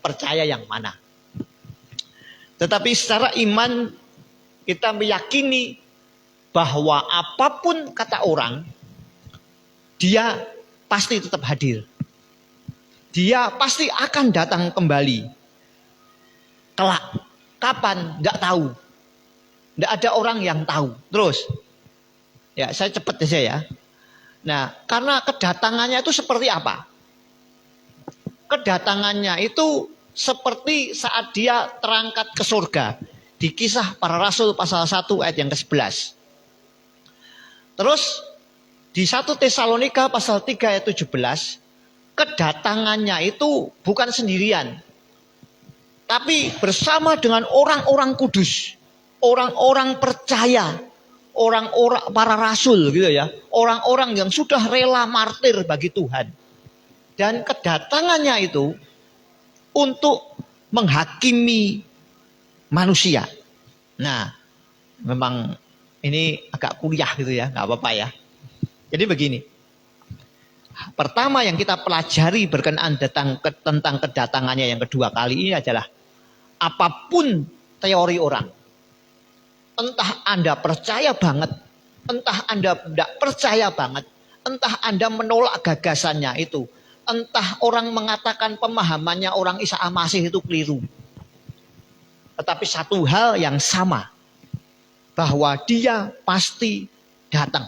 percaya yang mana. Tetapi secara iman kita meyakini bahwa apapun kata orang, dia pasti tetap hadir. dia pasti akan datang kembali. Kelak, kapan? Nggak tahu. Nggak ada orang yang tahu. Terus, ya saya cepat aja ya. Nah, karena kedatangannya itu seperti apa? Kedatangannya itu seperti saat dia terangkat ke surga. Di Kisah Para Rasul pasal 1 ayat yang ke-11. Terus di 1 Tesalonika pasal 3 ayat 17, kedatangannya itu bukan sendirian. Tapi bersama dengan orang-orang kudus, orang-orang percaya, orang-orang para rasul gitu ya. Orang-orang yang sudah rela martir bagi Tuhan. Dan kedatangannya itu untuk menghakimi manusia. Nah, memang ini agak kuliah gitu ya, nggak apa-apa ya. Jadi begini, pertama yang kita pelajari berkenaan tentang kedatangannya yang kedua kali ini adalah apapun teori orang, entah Anda percaya banget, entah Anda tidak percaya banget, entah Anda menolak gagasannya itu, entah orang mengatakan pemahamannya orang Isa Masih itu keliru. Tetapi satu hal yang sama, bahwa dia pasti datang.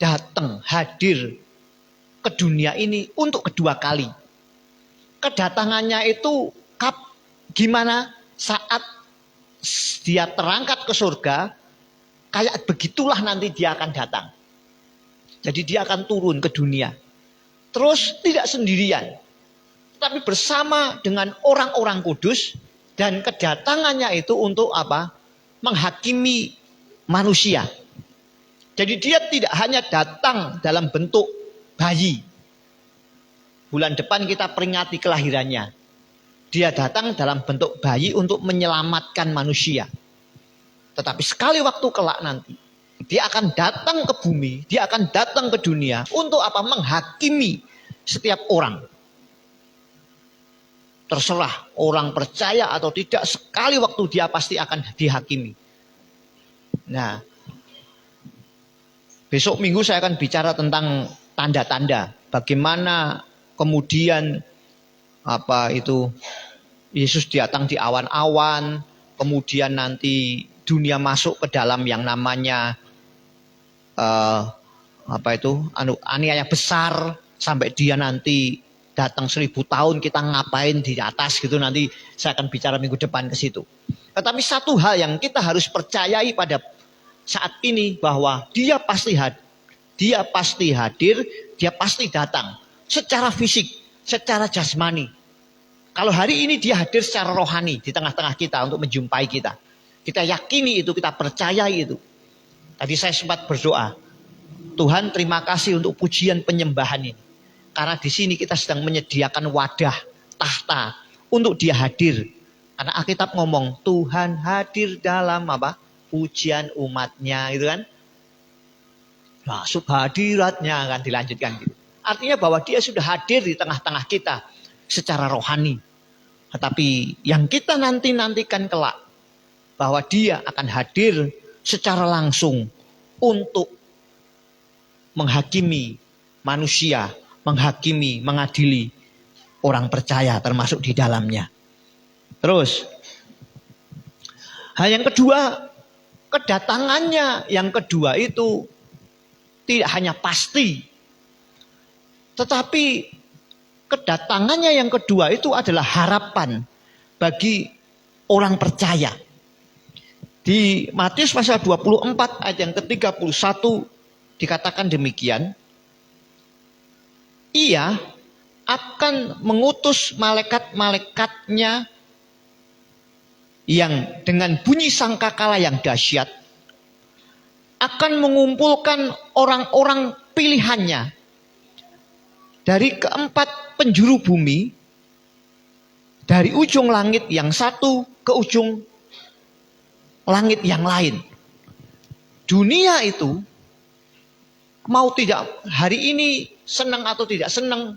Datang, hadir ke dunia ini untuk kedua kali. Kedatangannya itu gimana? Saat dia terangkat ke surga, kayak begitulah nanti dia akan datang. Jadi dia akan turun ke dunia. Terus tidak sendirian, tapi bersama dengan orang-orang kudus. Dan kedatangannya itu untuk apa? Menghakimi manusia. Jadi dia tidak hanya datang dalam bentuk bayi. Bulan depan kita peringati kelahirannya. Dia datang dalam bentuk bayi untuk menyelamatkan manusia. Tetapi sekali waktu kelak nanti, dia akan datang ke bumi, dia akan datang ke dunia untuk apa? Menghakimi setiap orang. Terserah orang percaya atau tidak, sekali waktu dia pasti akan dihakimi. Nah, besok minggu saya akan bicara tentang tanda-tanda. Bagaimana kemudian Yesus datang di awan-awan, kemudian nanti dunia masuk ke dalam yang namanya aniaya besar, sampai dia nanti datang 1000 tahun kita ngapain di atas gitu, nanti saya akan bicara minggu depan ke situ. Tetapi satu hal yang kita harus percayai pada saat ini, bahwa dia pasti hadir, dia pasti datang secara fisik, secara jasmani. Kalau hari ini dia hadir secara rohani di tengah-tengah kita untuk menjumpai kita. Kita yakini itu, kita percayai itu. Tadi saya sempat berdoa, Tuhan terima kasih untuk pujian penyembahan ini. Karena di sini kita sedang menyediakan wadah, tahta untuk dia hadir. Karena Alkitab ngomong Tuhan hadir dalam apa? Pujian umatnya, gitu kan? Masuk hadiratnya, kan dilanjutkan gitu. Artinya bahwa dia sudah hadir di tengah-tengah kita secara rohani. Tetapi yang kita nantikan kelak, bahwa dia akan hadir secara langsung untuk menghakimi manusia, menghakimi, mengadili orang percaya termasuk di dalamnya. Terus, hal yang kedua, kedatangannya yang kedua itu tidak hanya pasti, tetapi kedatangannya yang kedua itu adalah harapan bagi orang percaya. Di Matius pasal 24 ayat yang ke-31 dikatakan demikian, Ia akan mengutus malaikat-malaikatnya yang dengan bunyi sangkakala yang dahsyat akan mengumpulkan orang-orang pilihannya dari keempat penjuru bumi, dari ujung langit yang satu ke ujung langit yang lain. Dunia itu mau tidak hari ini senang atau tidak senang,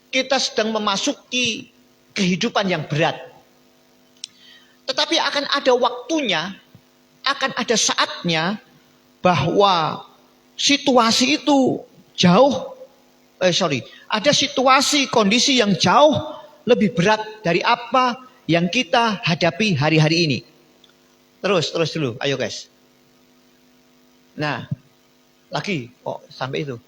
kita sedang memasuki kehidupan yang berat. Tetapi akan ada waktunya, akan ada saatnya bahwa situasi itu ada situasi, kondisi yang jauh lebih berat dari apa yang kita hadapi hari-hari ini. Terus dulu, ayo guys. Nah, lagi, sampai itu.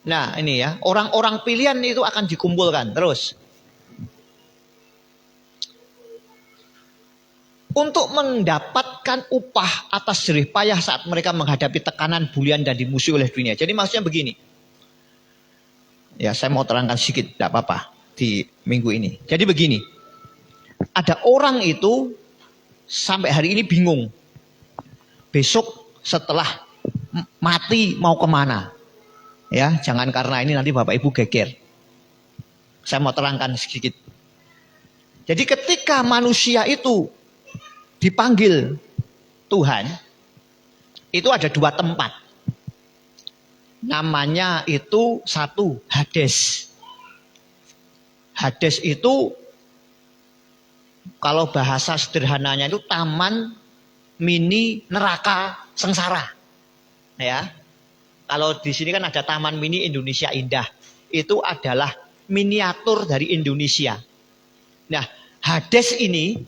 Nah, ini ya, orang-orang pilihan itu akan dikumpulkan. Terus. Untuk mendapatkan upah atas jerih payah saat mereka menghadapi tekanan, bulian, dan dimusuhi oleh dunia. Jadi maksudnya begini. Ya, saya mau terangkan sedikit, tidak apa-apa, di minggu ini. Jadi begini. Ada orang itu sampai hari ini bingung. Besok setelah mati mau kemana? Ya, jangan karena ini nanti Bapak Ibu geger. Saya mau terangkan sedikit. Jadi ketika manusia itu dipanggil Tuhan, itu ada 2 tempat. Namanya itu satu Hades. Hades itu kalau bahasa sederhananya itu taman mini neraka sengsara. Ya. Kalau di sini kan ada Taman Mini Indonesia Indah. Itu adalah miniatur dari Indonesia. Nah, Hades ini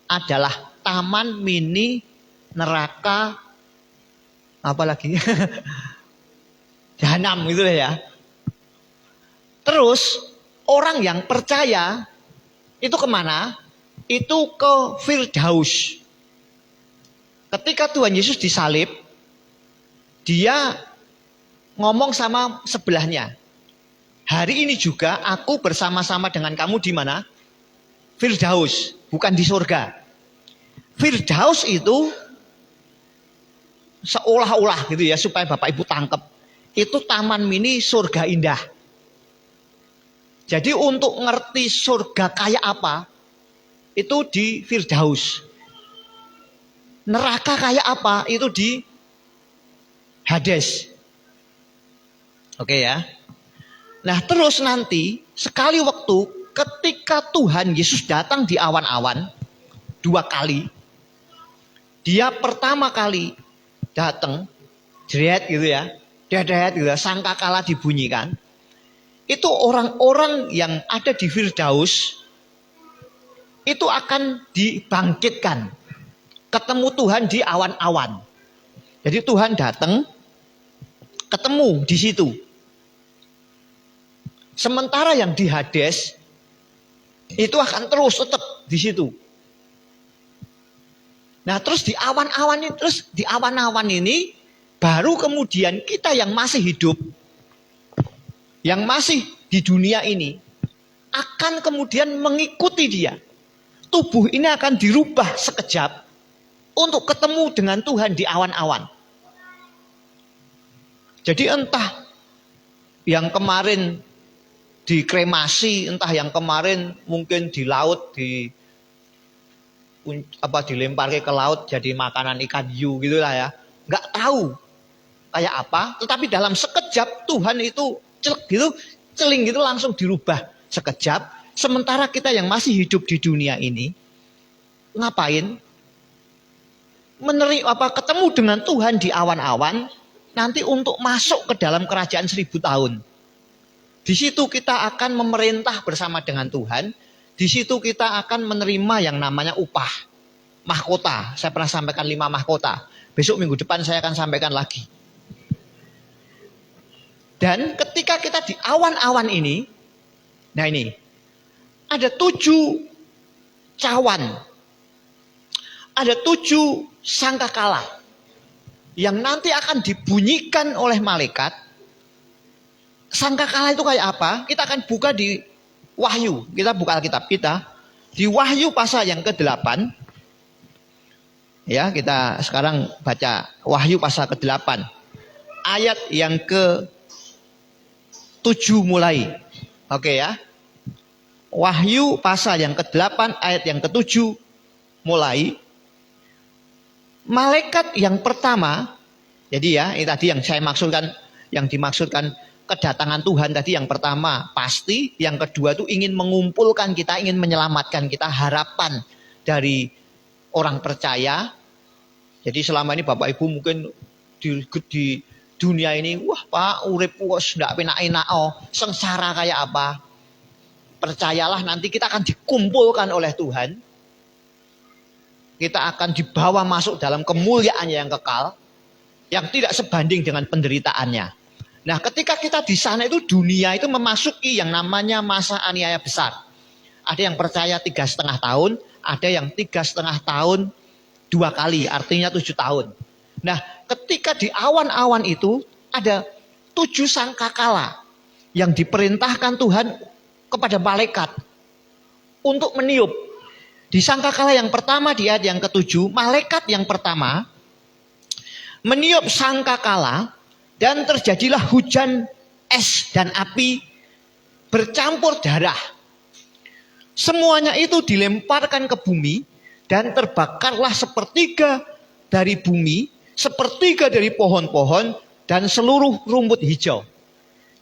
adalah taman mini neraka apa lagi? Jahanam gitu ya. Terus orang yang percaya itu kemana? Itu ke Firdaus. Ketika Tuhan Yesus disalib, dia ngomong sama sebelahnya. Hari ini juga aku bersama-sama dengan kamu di mana? Firdaus, bukan di surga. Firdaus itu seolah-olah gitu ya, supaya Bapak Ibu tangkep. Itu taman mini surga indah. Jadi untuk ngerti surga kayak apa, itu di Firdaus. Neraka kayak apa, itu di Hades. Oke ya. Nah terus nanti, sekali waktu ketika Tuhan Yesus datang di awan-awan, 2 kali. Dia pertama kali datang, jeret gitu ya, dedet gitu ya, sangkakala dibunyikan. Itu orang-orang yang ada di Firdaus itu akan dibangkitkan, ketemu Tuhan di awan-awan. Jadi Tuhan datang, ketemu di situ. Sementara yang di Hades itu akan terus tetap di situ. Nah terus di awan-awan ini baru kemudian kita yang masih hidup, yang masih di dunia ini akan kemudian mengikuti dia. Tubuh ini akan dirubah sekejap untuk ketemu dengan Tuhan di awan-awan. Jadi entah yang kemarin dikremasi, entah yang kemarin mungkin di laut dilempar ke laut jadi makanan ikan hiu gitulah ya, nggak tahu kayak apa, tetapi dalam sekejap Tuhan itu celing gitu langsung dirubah sekejap. Sementara kita yang masih hidup di dunia ini ngapain? Ketemu dengan Tuhan di awan-awan nanti untuk masuk ke dalam kerajaan 1000 tahun. Di situ kita akan memerintah bersama dengan Tuhan. Di situ kita akan menerima yang namanya upah, mahkota. Saya pernah sampaikan 5 mahkota. Besok minggu depan saya akan sampaikan lagi. Dan ketika kita di awan-awan ini, nah ini, ada 7 cawan. Ada 7 sangkakala yang nanti akan dibunyikan oleh malaikat. Sangkakala itu kayak apa? Kita akan buka di Wahyu, kita buka Alkitab kita di Wahyu pasal yang ke-8. Ya, kita sekarang baca Wahyu pasal ke-8. Ayat yang ke-7 mulai. Oke ya. Wahyu pasal yang ke-8 ayat yang ke-7 mulai. Malaikat yang pertama, jadi ya, ini tadi yang saya maksudkan, yang dimaksudkan kedatangan Tuhan tadi yang pertama pasti, yang kedua itu ingin mengumpulkan kita, ingin menyelamatkan kita, harapan dari orang percaya. Jadi selama ini Bapak Ibu mungkin dunia ini, wah Pak, urip wis ndak penak-enak sengsara kayak apa. Percayalah nanti kita akan dikumpulkan oleh Tuhan. Kita akan dibawa masuk dalam kemuliaannya yang kekal, yang tidak sebanding dengan penderitaannya. Nah, ketika kita di sana itu dunia itu memasuki yang namanya masa aniaya besar. Ada yang percaya 3,5 tahun, ada yang 3,5 tahun 2 kali, artinya 7 tahun. Nah, ketika di awan-awan itu ada 7 sangkakala yang diperintahkan Tuhan kepada malaikat untuk meniup. Di sangkakala yang pertama di ayat yang ke-7, malaikat yang pertama meniup sangkakala dan terjadilah hujan es dan api bercampur darah. Semuanya itu dilemparkan ke bumi dan terbakarlah sepertiga dari bumi, sepertiga dari pohon-pohon dan seluruh rumput hijau.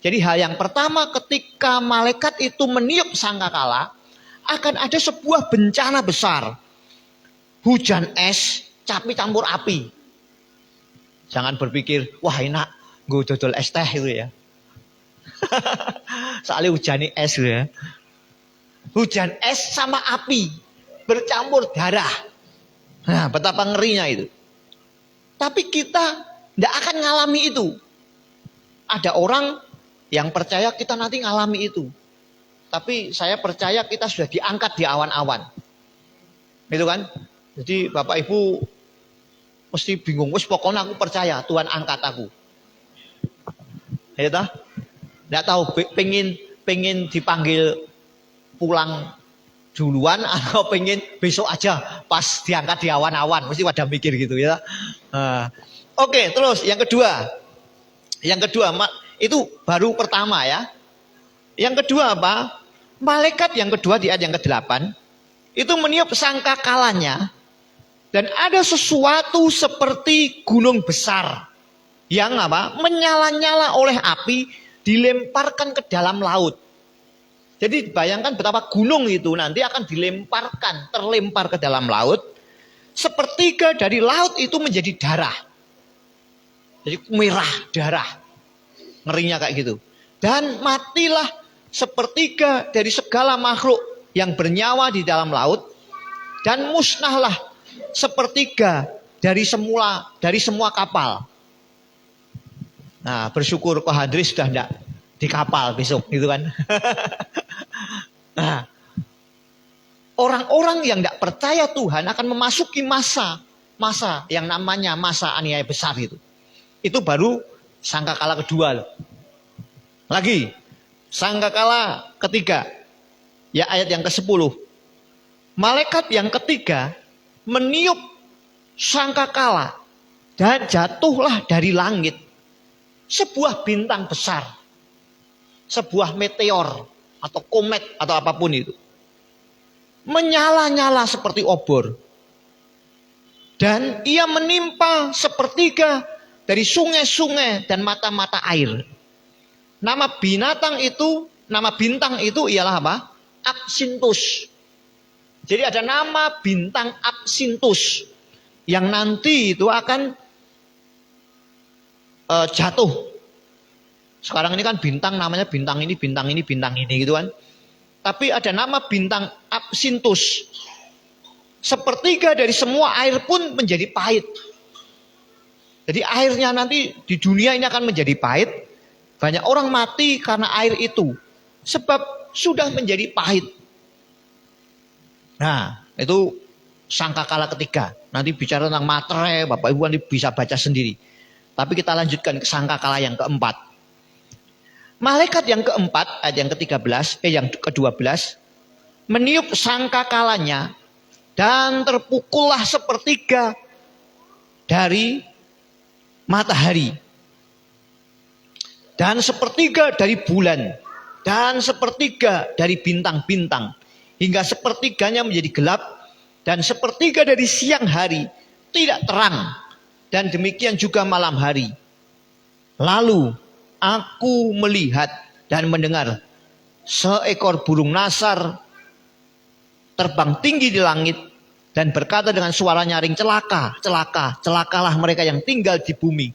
Jadi hal yang pertama ketika malaikat itu meniup sangkakala, akan ada sebuah bencana besar. Hujan es, capi campur api. Jangan berpikir, wah enak, gue dodol es teh itu ya. Soalnya hujan es itu ya. Hujan es sama api bercampur darah. Nah, betapa ngerinya itu. Tapi kita tidak akan ngalami itu. Ada orang yang percaya kita nanti ngalami itu. Tapi saya percaya kita sudah diangkat di awan-awan. Itu kan? Jadi Bapak Ibu mesti bingung. Wes pokoknya aku percaya Tuhan angkat aku. Ya toh? Enggak tahu pengen dipanggil pulang duluan atau pengen besok aja pas diangkat di awan-awan. Mesti pada mikir gitu ya. Oke, terus yang kedua. Yang kedua itu baru pertama ya. Yang kedua apa? Malaikat yang kedua di ayat yang ke-8 itu meniup sangkakalanya dan ada sesuatu seperti gunung besar yang apa? Menyala-nyala oleh api dilemparkan ke dalam laut. Jadi bayangkan betapa gunung itu nanti akan terlempar ke dalam laut. Sepertiga dari laut itu menjadi darah. Jadi merah darah. Ngerinya kayak gitu. Dan matilah sepertiga dari segala makhluk yang bernyawa di dalam laut, dan musnahlah sepertiga dari semua kapal. Nah, bersyukur Ko Hadri sudah tidak di kapal besok gitu kan. Nah, orang-orang yang tidak percaya Tuhan akan memasuki masa yang namanya masa aniaya besar itu. Itu baru sangkakala kedua loh. Lagi sangkakala ketiga, ya ayat yang ke-10. Malaikat yang ketiga meniup sangkakala dan jatuhlah dari langit sebuah bintang besar, sebuah meteor atau komet atau apapun itu, menyala-nyala seperti obor, dan ia menimpa sepertiga dari sungai-sungai dan mata-mata air. Nama bintang itu ialah apa? Absintus. Jadi ada nama bintang Absintus yang nanti itu akan jatuh. Sekarang ini kan bintang namanya bintang ini gitu kan. Tapi ada nama bintang Absintus. Sepertiga dari semua air pun menjadi pahit. Jadi airnya nanti di dunia ini akan menjadi pahit. Banyak orang mati karena air itu. Sebab sudah menjadi pahit. Nah, itu sangkakala ketiga. Nanti bicara tentang materai, Bapak Ibu nanti bisa baca sendiri. Tapi kita lanjutkan ke sangkakala yang keempat. Malaikat yang keempat, ayat yang yang ke-12, meniup sangkakalanya dan terpukullah sepertiga dari matahari, dan sepertiga dari bulan, dan sepertiga dari bintang-bintang, hingga sepertiganya menjadi gelap, dan sepertiga dari siang hari tidak terang, dan demikian juga malam hari. Lalu aku melihat dan mendengar seekor burung nasar terbang tinggi di langit dan berkata dengan suara nyaring, celaka, celaka, celakalah mereka yang tinggal di bumi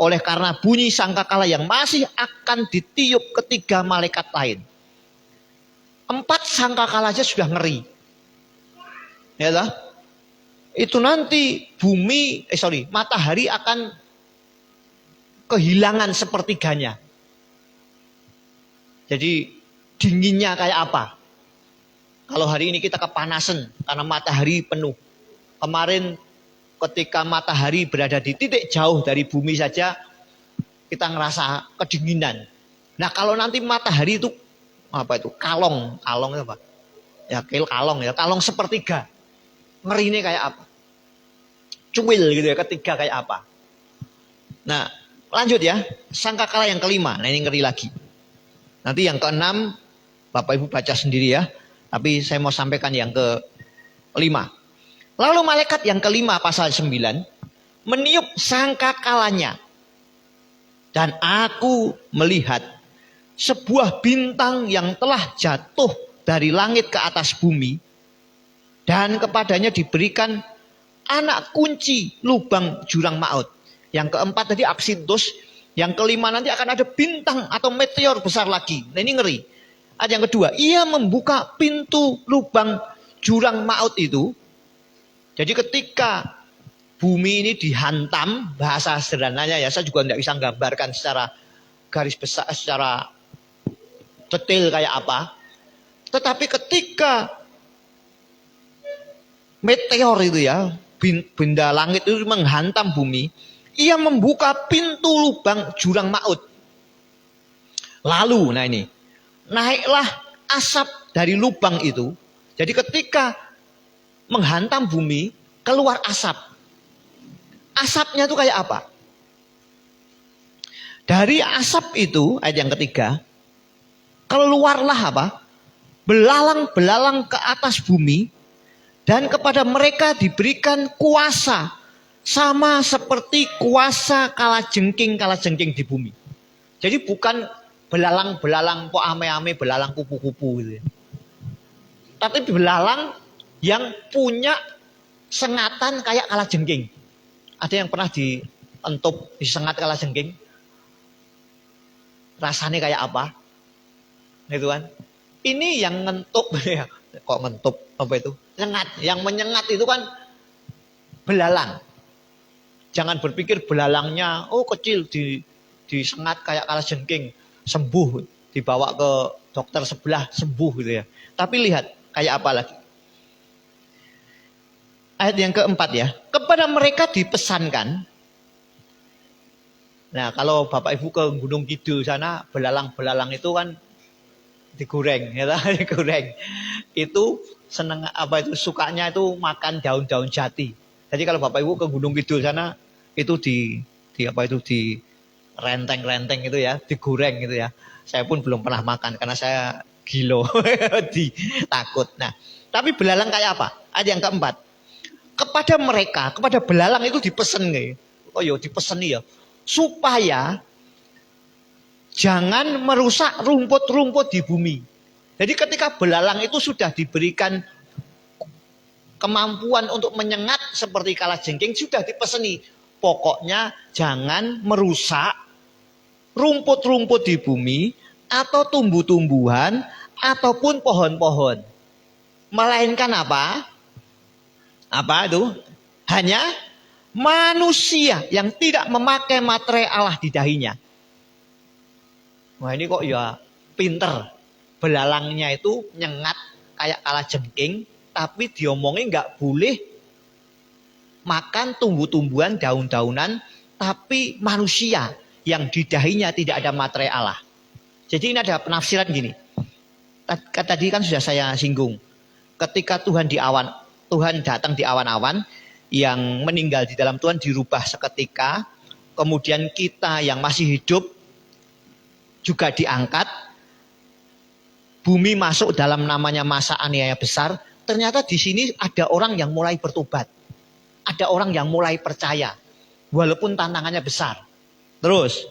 oleh karena bunyi sangkakala yang masih akan ditiup ketiga malaikat lain. 4 sangkakala aja sudah ngeri. Ya lah. Itu nanti matahari akan kehilangan sepertiganya. Jadi dinginnya kayak apa? Kalau hari ini kita kepanasan karena matahari penuh. Kemarin ketika matahari berada di titik jauh dari bumi saja, kita ngerasa kedinginan. Nah kalau nanti matahari itu kalong apa? Ya kalong sepertiga. Ngerinya kayak apa? Cuil gitu ya, ketiga kayak apa? Nah lanjut ya, sangkakala yang kelima. Nah ini ngeri lagi. Nanti yang keenam Bapak Ibu baca sendiri ya. Tapi saya mau sampaikan yang kelima. Lalu malaikat yang kelima pasal 9 meniup sangkakalanya. Dan aku melihat sebuah bintang yang telah jatuh dari langit ke atas bumi. Dan kepadanya diberikan anak kunci lubang jurang maut. Yang keempat tadi Apsintus. Yang kelima nanti akan ada bintang atau meteor besar lagi. Nah ini ngeri. Ada yang kedua, ia membuka pintu lubang jurang maut itu. Jadi ketika bumi ini dihantam, bahasa sederhananya ya, saya juga tidak bisa menggambarkan secara garis besar, secara detail kayak apa. Tetapi ketika meteor itu ya, benda langit itu menghantam bumi, ia membuka pintu lubang jurang maut. Lalu, nah ini, naiklah asap dari lubang itu. Jadi ketika menghantam bumi, keluar asap. Asapnya itu kayak apa? Dari asap itu, ayat yang ketiga, keluarlah apa? Belalang-belalang ke atas bumi, dan kepada mereka diberikan kuasa, sama seperti kuasa kalajengking di bumi. Jadi bukan belalang-belalang kok ame-ame, belalang kupu-kupu gitu. Tapi belalang yang punya sengatan kayak kalajengking. Ada yang pernah disengat kalajengking? Rasanya kayak apa? Gitu kan? Ini yang ngentup ya. Kok ngentup apa itu? Sengat. Yang menyengat itu kan belalang. Jangan berpikir belalangnya kecil disengat kayak kalajengking. Sembuh, dibawa ke dokter sebelah sembuh gitu ya. Tapi lihat kayak apa lagi. Ayat yang keempat ya, kepada mereka dipesankan. Nah kalau Bapak Ibu ke Gunung Kidul sana, belalang-belalang itu kan digoreng, ya digoreng. Itu seneng sukanya itu makan daun-daun jati. Jadi kalau Bapak Ibu ke Gunung Kidul sana, itu di renteng-renteng itu ya, digoreng gitu ya. Saya pun belum pernah makan karena saya gilo, takut. Nah, tapi belalang kayak apa? Ayat yang keempat. Kepada belalang itu dipesan nih. Dipeseni ya. Supaya jangan merusak rumput-rumput di bumi. Jadi ketika belalang itu sudah diberikan kemampuan untuk menyengat seperti kalajengking, sudah dipeseni. Pokoknya jangan merusak rumput-rumput di bumi atau tumbuh-tumbuhan ataupun pohon-pohon. Melainkan apa? Apa itu? Hanya manusia yang tidak memakai materai Allah di dahinya. Wah ini kok ya pinter. Belalangnya itu nyengat kayak kalajengking, tapi diomongin nggak boleh makan tumbuh-tumbuhan, daun-daunan, tapi manusia yang di dahinya tidak ada materai Allah. Jadi ini ada penafsiran gini. Tadi kan sudah saya singgung. Ketika Tuhan datang di awan-awan, yang meninggal di dalam Tuhan dirubah seketika. Kemudian kita yang masih hidup juga diangkat. Bumi masuk dalam namanya masa aniaya besar. Ternyata di sini ada orang yang mulai bertobat. Ada orang yang mulai percaya. Walaupun tantangannya besar. Terus.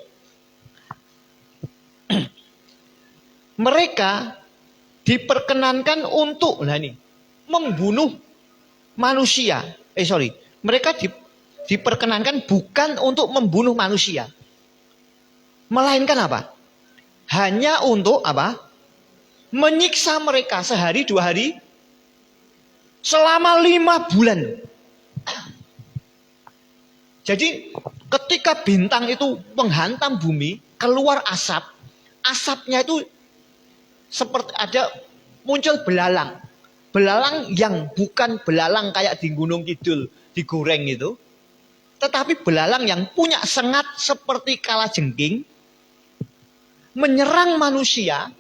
Mereka diperkenankan untuk membunuh manusia. Mereka diperkenankan bukan untuk membunuh manusia. Melainkan apa? Hanya untuk apa? Menyiksa mereka sehari 2 hari selama 5 bulan. Jadi ketika bintang itu menghantam bumi, keluar asap, asapnya itu seperti ada muncul belalang. Belalang yang bukan belalang kayak di Gunung Kidul digoreng itu, tetapi belalang yang punya sengat seperti kalajengking, menyerang manusia,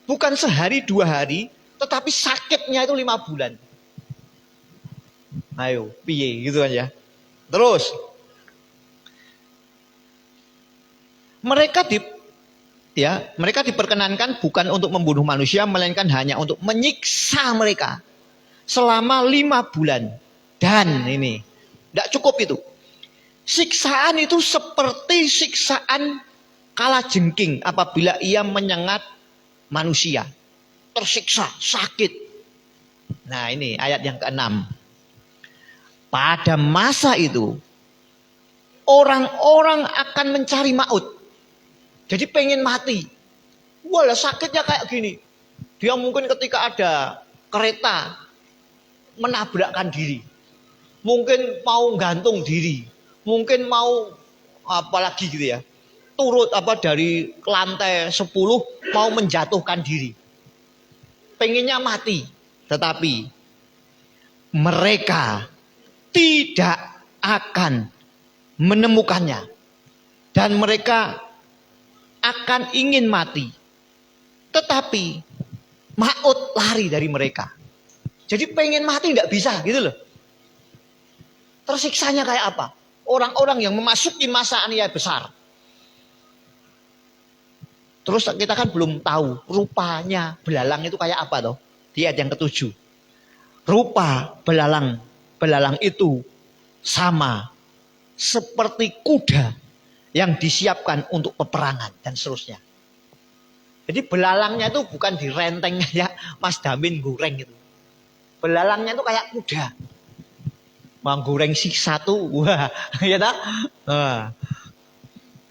bukan sehari 2 hari, tetapi sakitnya itu 5 bulan. Ayo, piye gitu kan ya. Terus, mereka diperkenankan bukan untuk membunuh manusia, melainkan hanya untuk menyiksa mereka selama 5 bulan. Dan ini, tidak cukup itu. Siksaan itu seperti siksaan kalajengking apabila ia menyengat manusia. Tersiksa, sakit. Nah ini ayat yang ke-6. Pada masa itu, orang-orang akan mencari maut. Jadi pengen mati. Walah sakitnya kayak gini. Dia mungkin ketika ada kereta menabrakkan diri. Mungkin mau gantung diri. Mungkin mau apalagi gitu ya. Turut dari lantai 10 mau menjatuhkan diri. Pengennya mati. Tetapi mereka tidak akan menemukannya. Dan mereka akan ingin mati. Tetapi maut lari dari mereka. Jadi pengen mati tidak bisa gitu loh. Tersiksanya kayak apa? Orang-orang yang memasuki masa aniaya besar. Terus kita kan belum tahu rupanya belalang itu kayak apa toh? Di ayat yang ke-7. Rupa belalang itu sama seperti kuda yang disiapkan untuk peperangan dan seterusnya. Jadi belalangnya itu bukan direnteng kayak Mas Damin goreng gitu. Belalangnya itu kayak kuda. Mau goreng satu, wah, ya tak?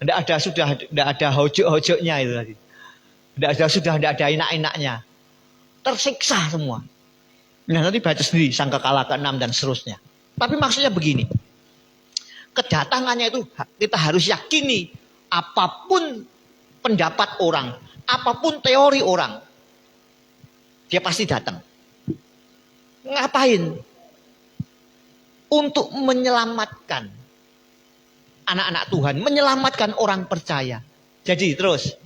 Tidak ada hojok-hojoknya itu tadi. Tidak ada enak-enaknya. Tersiksa semua. Nah nanti baca sendiri Sangkakala ke-6 dan seterusnya. Tapi maksudnya begini. Kedatangannya itu kita harus yakini. Apapun pendapat orang. Apapun teori orang. Dia pasti datang. Ngapain? Untuk menyelamatkan anak-anak Tuhan. Menyelamatkan orang percaya. Jadi terus.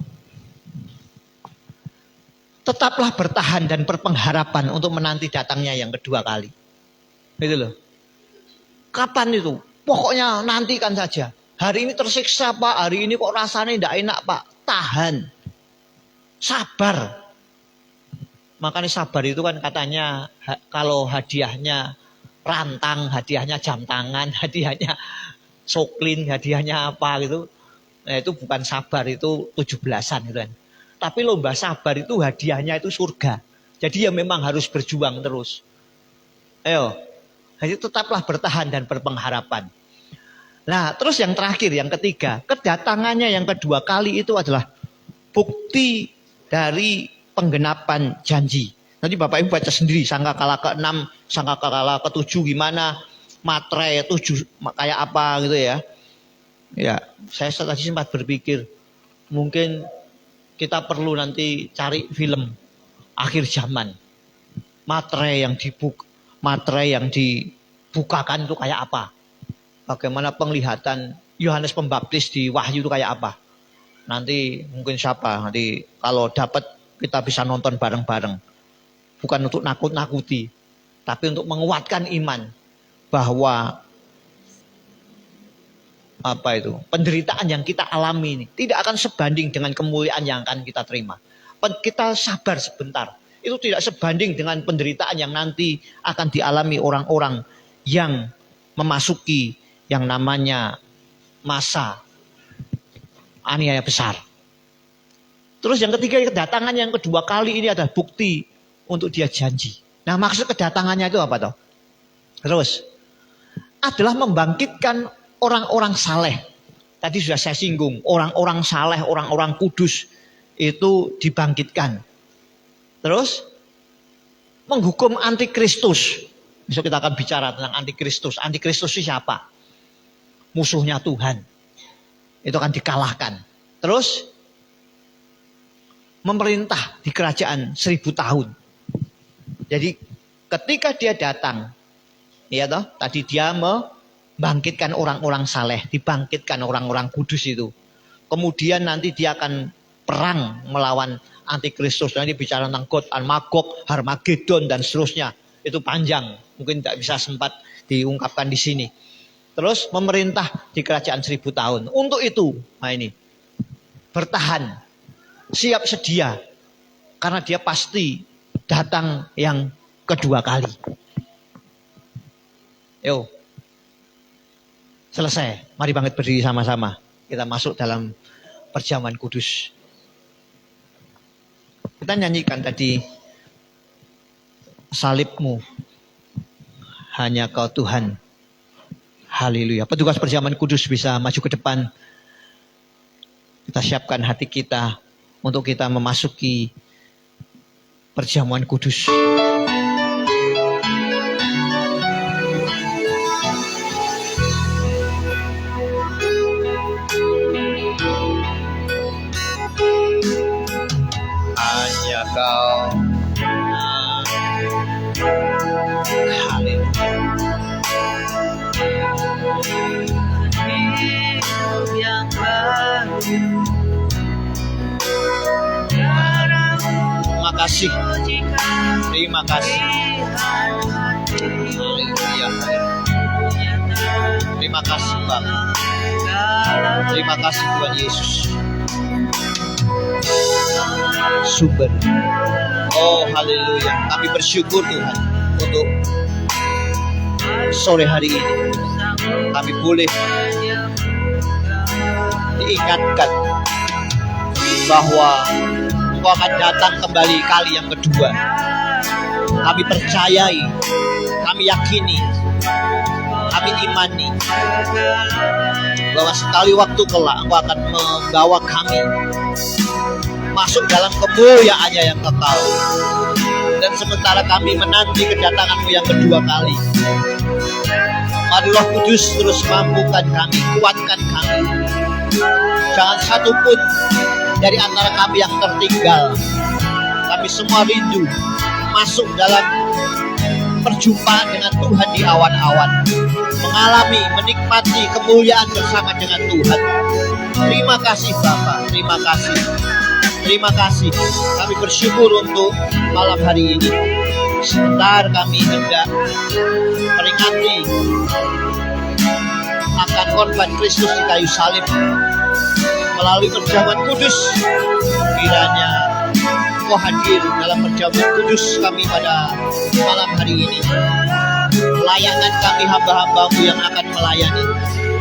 Tetaplah bertahan dan berpengharapan untuk menanti datangnya yang kedua kali. Gitu loh. Kapan itu? Pokoknya nantikan saja. Hari ini tersiksa Pak. Hari ini kok rasanya tidak enak Pak. Tahan. Sabar. Makanya sabar itu kan katanya kalau hadiahnya rantang, hadiahnya jam tangan, hadiahnya soklin, hadiahnya apa gitu. Nah, itu bukan sabar, itu 17-an gitu kan. Tapi lomba sabar itu hadiahnya itu surga. Jadi ya memang harus berjuang terus. Ayo. Jadi tetaplah bertahan dan berpengharapan. Nah terus yang terakhir, yang ketiga. Kedatangannya yang kedua kali itu adalah bukti dari penggenapan janji. Nanti Bapak Ibu baca sendiri. Sangkakala ke-6, Sangkakala ke-7 gimana. Matre 7 kayak apa gitu ya. Ya saya tadi sempat berpikir. Mungkin kita perlu nanti cari film akhir zaman. Matre yang dibukakan itu kayak apa? Bagaimana penglihatan Yohanes Pembaptis di Wahyu itu kayak apa? Nanti mungkin siapa? Nanti kalau dapat kita bisa nonton bareng-bareng. Bukan untuk nakut-nakuti, tapi untuk menguatkan iman bahwa penderitaan yang kita alami ini tidak akan sebanding dengan kemuliaan yang akan kita terima. Kita sabar sebentar. Itu tidak sebanding dengan penderitaan yang nanti akan dialami orang-orang yang memasuki yang namanya masa aniaya besar. Terus yang ketiga, kedatangan yang kedua kali ini adalah bukti untuk dia janji. Nah maksud kedatangannya itu apa toh? Terus adalah membangkitkan orang-orang saleh tadi sudah saya singgung, orang-orang saleh, orang-orang kudus itu dibangkitkan. Terus menghukum antikristus. Besok kita akan bicara tentang antikristus. Antikristus itu siapa? Musuhnya Tuhan. Itu akan dikalahkan. Terus memerintah di kerajaan 1000 tahun. Jadi ketika dia datang, ya toh, tadi dia membangkitkan orang-orang saleh, dibangkitkan orang-orang kudus itu. Kemudian nanti dia akan perang melawan antikristus. Nanti bicara tentang Gog dan Magog, Harmagedon dan seterusnya. Itu panjang, mungkin tidak bisa sempat diungkapkan di sini. Terus memerintah di kerajaan 1000 tahun. Untuk itu, nah ini bertahan, siap sedia, karena dia pasti datang yang kedua kali. Yo, selesai. Mari bangkit berdiri sama-sama. Kita masuk dalam perjamuan kudus. Kita nyanyikan tadi, salibmu hanya kau Tuhan. Haleluya. Petugas perjamuan kudus bisa maju ke depan. Kita siapkan hati kita untuk kita memasuki perjamuan kudus. Hanya kau. Haleluya. Yang baru. Terima kasih. Terima kasih. Haleluya. Terima kasih Bapa. Terima kasih Tuhan Yesus. Sumber. Oh haleluya. Kami bersyukur Tuhan untuk sore hari ini. Kami boleh diingatkan bahwa Engkau akan datang kembali kali yang kedua. Kami percayai, kami yakini, kami imani bahwa sekali waktu kelak Engkau akan membawa kami masuk dalam kemuliaan-Nya yang kekal. Dan sementara kami menanti kedatangan-Mu yang kedua kali, mari Roh Kudus terus mampukan kami, kuatkan kami. Jangan satu pun dari antara kami yang tertinggal. Kami semua rindu masuk dalam perjumpaan dengan Tuhan di awan-awan, mengalami, menikmati kemuliaan bersama dengan Tuhan. Terima kasih Bapa, terima kasih. Terima kasih. Kami bersyukur untuk malam hari ini. Sebentar kami hendak peringati akan korban Kristus di kayu salib melalui perjamuan kudus. Kiranya Engkau hadir dalam perjamuan kudus kami pada malam hari ini. Layangan kami hamba-hamba-Mu yang akan melayani.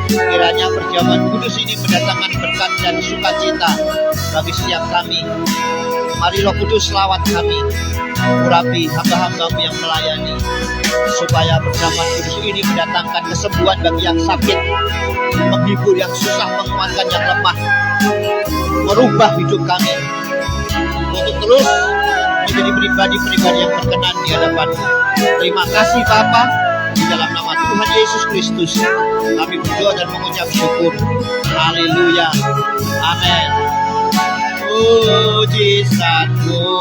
Kiranya perjamuan kudus ini mendatangkan berkat dan sukacita bagi setiap kami. Mari Roh Kudus lawat kami, urapi hamba-hamba-Mu yang melayani, supaya perjamuan kudus ini mendatangkan kesembuhan bagi yang sakit, menghibur yang susah, menguatkan yang lemah, merubah hidup kami untuk terus menjadi pribadi-pribadi yang berkenan di hadapan-Mu. Terima kasih Bapa, di dalam nama Tuhan Yesus Kristus kami berdoa dan mengucap syukur. Haleluya. Amin. Mujizatmu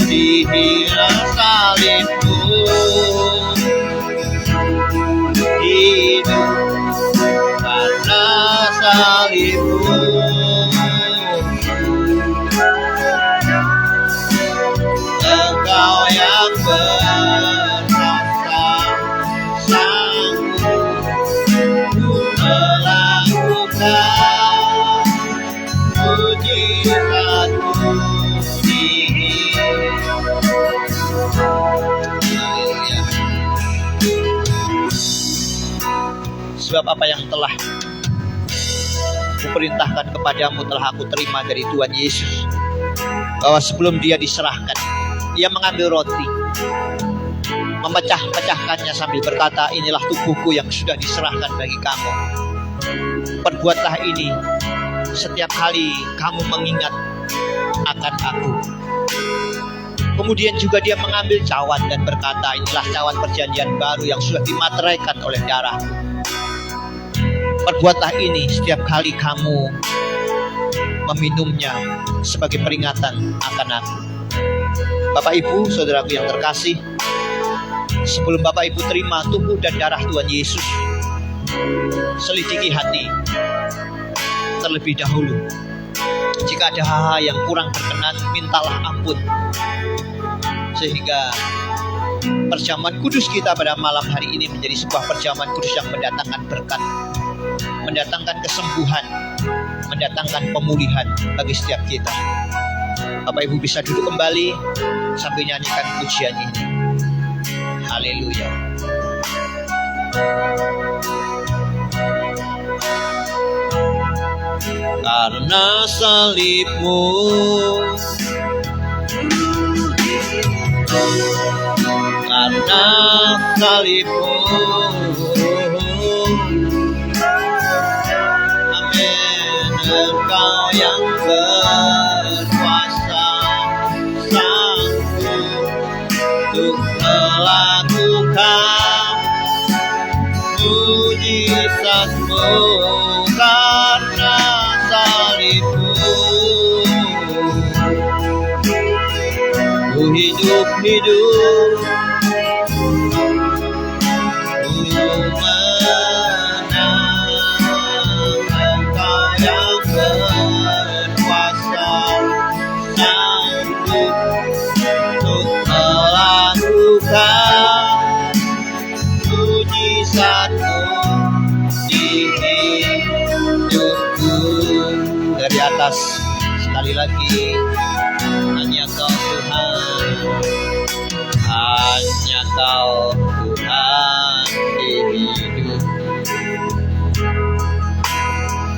dihias salibmu, hidup karena salibmu. Engkau yang berkuasa sanggup melakukan mujizat-Mu di sebab apa yang telah Kuperintahkan kepadamu telah aku terima dari Tuhan Yesus, bahwa sebelum dia diserahkan, ia mengambil roti, memecah-pecahkannya sambil berkata, inilah tubuhku yang sudah diserahkan bagi kamu. Perbuatan perbuatlah ini setiap kali kamu mengingat akan aku. Kemudian juga dia mengambil cawan dan berkata, inilah cawan perjanjian baru yang sudah dimateraikan oleh darahku. Perbuatlah ini setiap kali kamu meminumnya sebagai peringatan akan aku. Bapak Ibu, saudaraku yang terkasih, sebelum Bapak Ibu terima tubuh dan darah Tuhan Yesus, selidiki hati terlebih dahulu. Jika ada hal-hal yang kurang berkenan, mintalah ampun, sehingga perjamuan kudus kita pada malam hari ini menjadi sebuah perjamuan kudus yang mendatangkan berkat, mendatangkan kesembuhan, mendatangkan pemulihan bagi setiap kita. Bapak Ibu bisa duduk kembali sambil nyanyikan pujian ini. Haleluya. Karena salibmu, karena salibmu, amin. Engkau yang berkuasa, sanggup untuk melakukan mujizatmu. Karena salibmu, ku hidup, ku menang. Engkau yang berkuasa, sanggup untuk melakukan mujizatmu di hidupku. Dari atas sekali lagi, hanya Kau Tuhan, hanya Kau Tuhan di hidupku.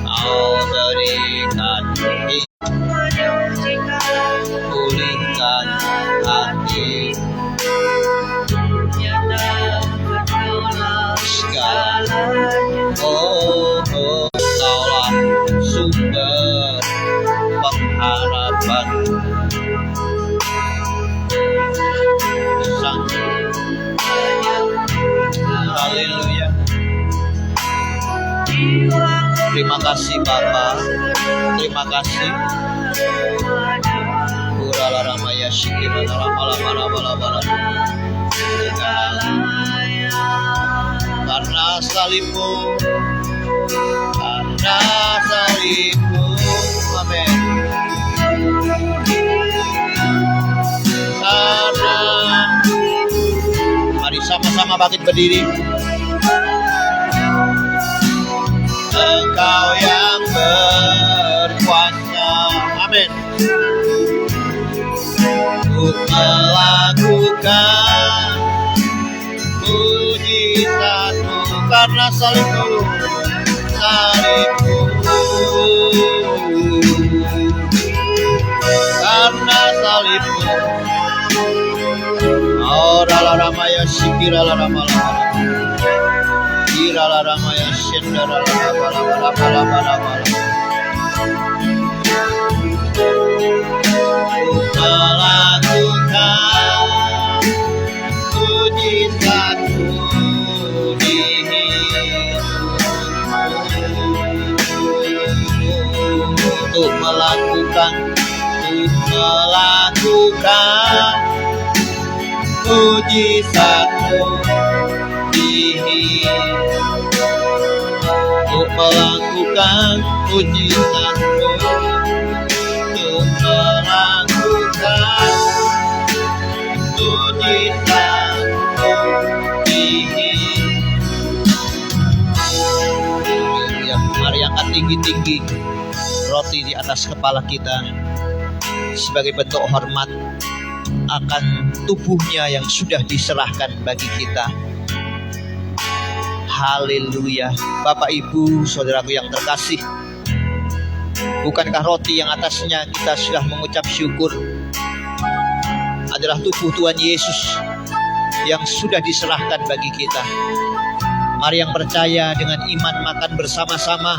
Kau berikan pulihkan hati, segalanya. Oh, Kaulah sumber pengharapan. Haleluya. Terima kasih Bapa, terima kasih. Urala ramaya shikira lama. Karena salibmu, karena salibmu, amin. Karena, mari sama-sama bangkit berdiri. Engkau yang berkuasa, amin, untuk melakukan mujizatmu. Karena salibmu, karena salibmu. Oh, rala ramaya shikira la ramala. Irala ramaya shendara la bala. Melakukan mujizatmu di hidupku. Untuk melakukan mujizatmu di hidupku. Untuk melakukan mujizatmu, untuk melakukan mujizatmu di hidupku. Mari angkat tinggi-tinggi roti di atas kepala kita sebagai bentuk hormat akan tubuhnya yang sudah diserahkan bagi kita. Haleluya. Bapak Ibu, saudaraku yang terkasih, bukankah roti yang atasnya kita sudah mengucap syukur adalah tubuh Tuhan Yesus yang sudah diserahkan bagi kita? Mari yang percaya dengan iman makan bersama-sama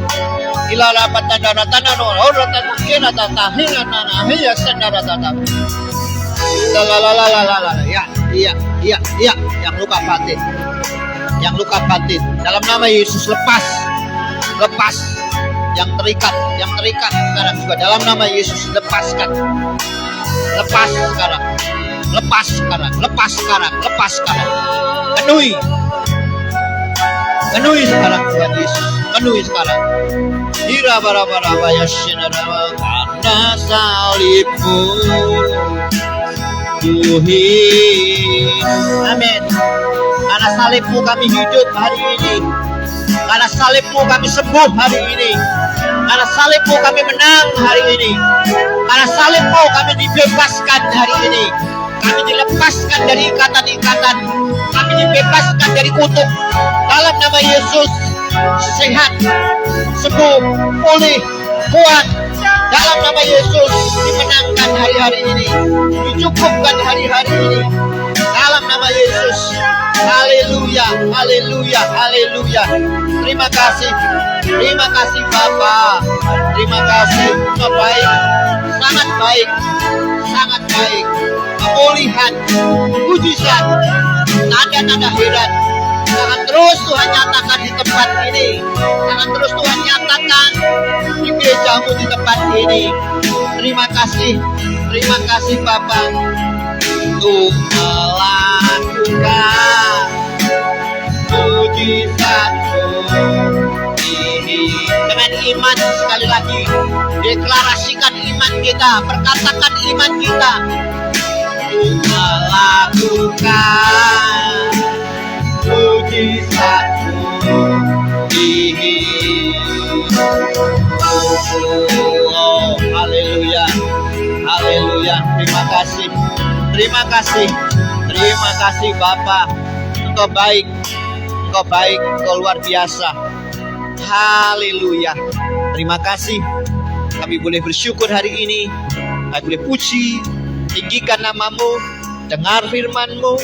Ilalapat tanda tanda no, orang tanda kena tanda hina nana hiya sandara tanda. Lalalalalalala. Ya, iya, yang luka batin. Yang luka batin. Dalam nama Yesus lepas. Yang terikat sekarang juga dalam nama Yesus lepaskan. Lepas sekarang. Penuhi sekarang Tuhan Yesus. Penuhi sekarang. Ira bara bara baya shinara kana karena salibmu ku hidup. Amin. Karena salibmu kami hidup hari ini. Karena salibmu kami sembuh hari ini. Karena salibmu kami menang hari ini. Karena salibmu kami dibebaskan hari ini. Kami dilepaskan dari ikatan-ikatan. Kami dibebaskan dari kutuk. Dalam nama Yesus, sehat, sembuh, pulih, kuat. Dalam nama Yesus, dimenangkan hari-hari ini. Dicukupkan hari-hari ini. Dalam nama Yesus. Haleluya, haleluya, haleluya. Terima kasih Bapa. Terima kasih, Engkau baik, sangat baik, sangat baik. Pemulihan, mujizat, tanda-tanda heran akan terus Tuhan nyatakan di tempat ini. Akan terus Tuhan nyatakan di gerejamu di tempat ini. Terima kasih Bapa. Untuk melakukan mujizat-Mu ini. Dengan iman sekali lagi, deklarasikan iman kita, perkatakan iman kita. Untuk melakukan mujizat-Mu ini. Oh, haleluya, haleluya. Terima kasih Bapa. Engkau baik, Engkau luar biasa. Haleluya. Terima kasih. Kami boleh bersyukur hari ini. Kami boleh puji, tinggikan nama-Mu, dengar firman-Mu.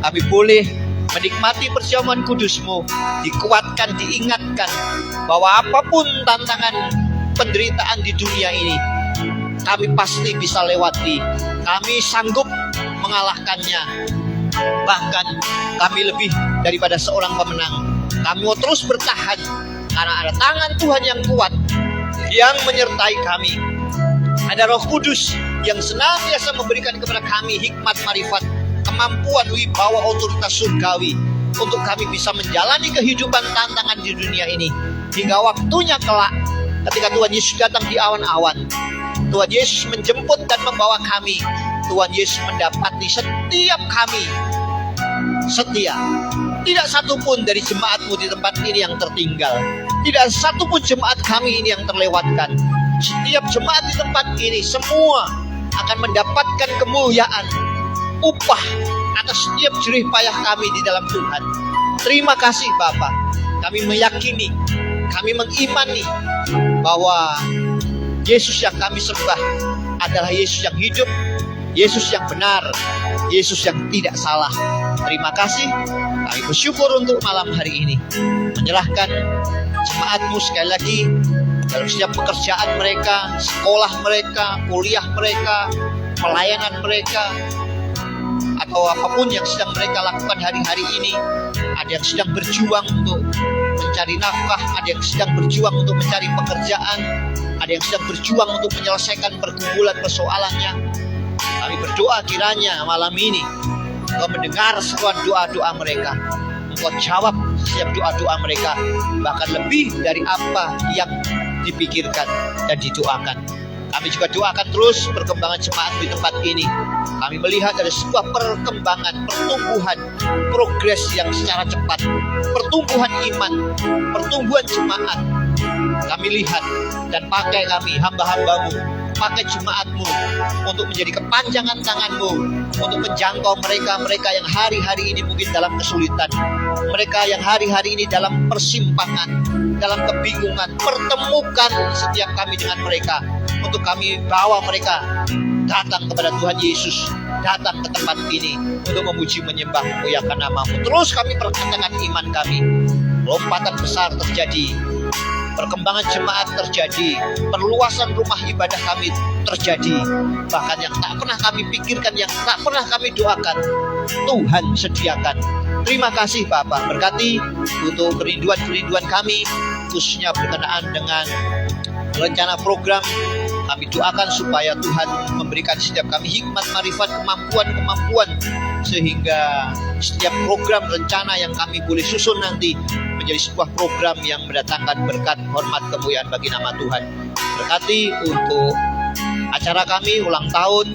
Kami boleh menikmati perjamuan kudus-Mu, dikuatkan, diingatkan bahwa apapun tantangan penderitaan di dunia ini, kami pasti bisa lewati. Kami sanggup mengalahkannya. Bahkan kami lebih daripada seorang pemenang. Kami mau terus bertahan karena ada tangan Tuhan yang kuat yang menyertai kami. Ada Roh Kudus yang senantiasa memberikan kepada kami hikmat, marifat, kemampuan, wibawa, otoritas surgawi untuk kami bisa menjalani kehidupan tantangan di dunia ini hingga waktunya kelak ketika Tuhan Yesus datang di awan-awan. Tuhan Yesus menjemput dan membawa kami. Tuhan Yesus mendapati setiap kami setia. Tidak satupun dari jemaat-Mu di tempat ini yang tertinggal. Tidak satupun jemaat kami ini yang terlewatkan. Setiap jemaat di tempat ini semua akan mendapatkan kemuliaan, upah atas setiap jerih payah kami di dalam Tuhan. Terima kasih Bapa. Kami meyakini, kami mengimani bahwa Yesus yang kami sembah adalah Yesus yang hidup, Yesus yang benar, Yesus yang tidak salah. Terima kasih. Kami bersyukur untuk malam hari ini. Menyerahkan jemaat-Mu sekali lagi dalam setiap pekerjaan mereka, sekolah mereka, kuliah mereka, pelayanan mereka, atau apapun yang sedang mereka lakukan hari-hari ini. Ada yang sedang berjuang untuk mencari nafkah, ada yang sedang berjuang untuk mencari pekerjaan, ada yang sedang berjuang untuk menyelesaikan pergumulan persoalannya. Kami berdoa kiranya malam ini Engkau mendengar semua doa-doa mereka. Engkau jawab setiap doa-doa mereka, bahkan lebih dari apa yang dipikirkan dan didoakan. Kami juga doakan terus perkembangan jemaat di tempat ini. Kami melihat ada sebuah perkembangan, pertumbuhan, progres yang secara cepat, pertumbuhan iman, pertumbuhan jemaat. Kami lihat dan pakai kami, hamba-hamba-Mu, pakai jemaat-Mu untuk menjadi kepanjangan tangan-Mu, untuk menjangkau mereka-mereka yang hari-hari ini mungkin dalam kesulitan, mereka yang hari-hari ini dalam persimpangan, dalam kebingungan. Pertemukan setiap kami dengan mereka, untuk kami bawa mereka datang kepada Tuhan Yesus, datang ke tempat ini untuk memuji, menyembah, memuliakan nama-Mu. Terus kami perkatakan iman kami. Lompatan besar terjadi, perkembangan jemaat terjadi, perluasan rumah ibadah kami terjadi. Bahkan yang tak pernah kami pikirkan, yang tak pernah kami doakan, Tuhan sediakan. Terima kasih Bapa. Berkati untuk kerinduan-kerinduan kami, khususnya berkenaan dengan rencana program. Kami doakan supaya Tuhan memberikan setiap kami hikmat, marifat, kemampuan, sehingga setiap program rencana yang kami boleh susun nanti menjadi sebuah program yang mendatangkan berkat, hormat, kemuliaan bagi nama Tuhan. Berkati untuk acara kami ulang tahun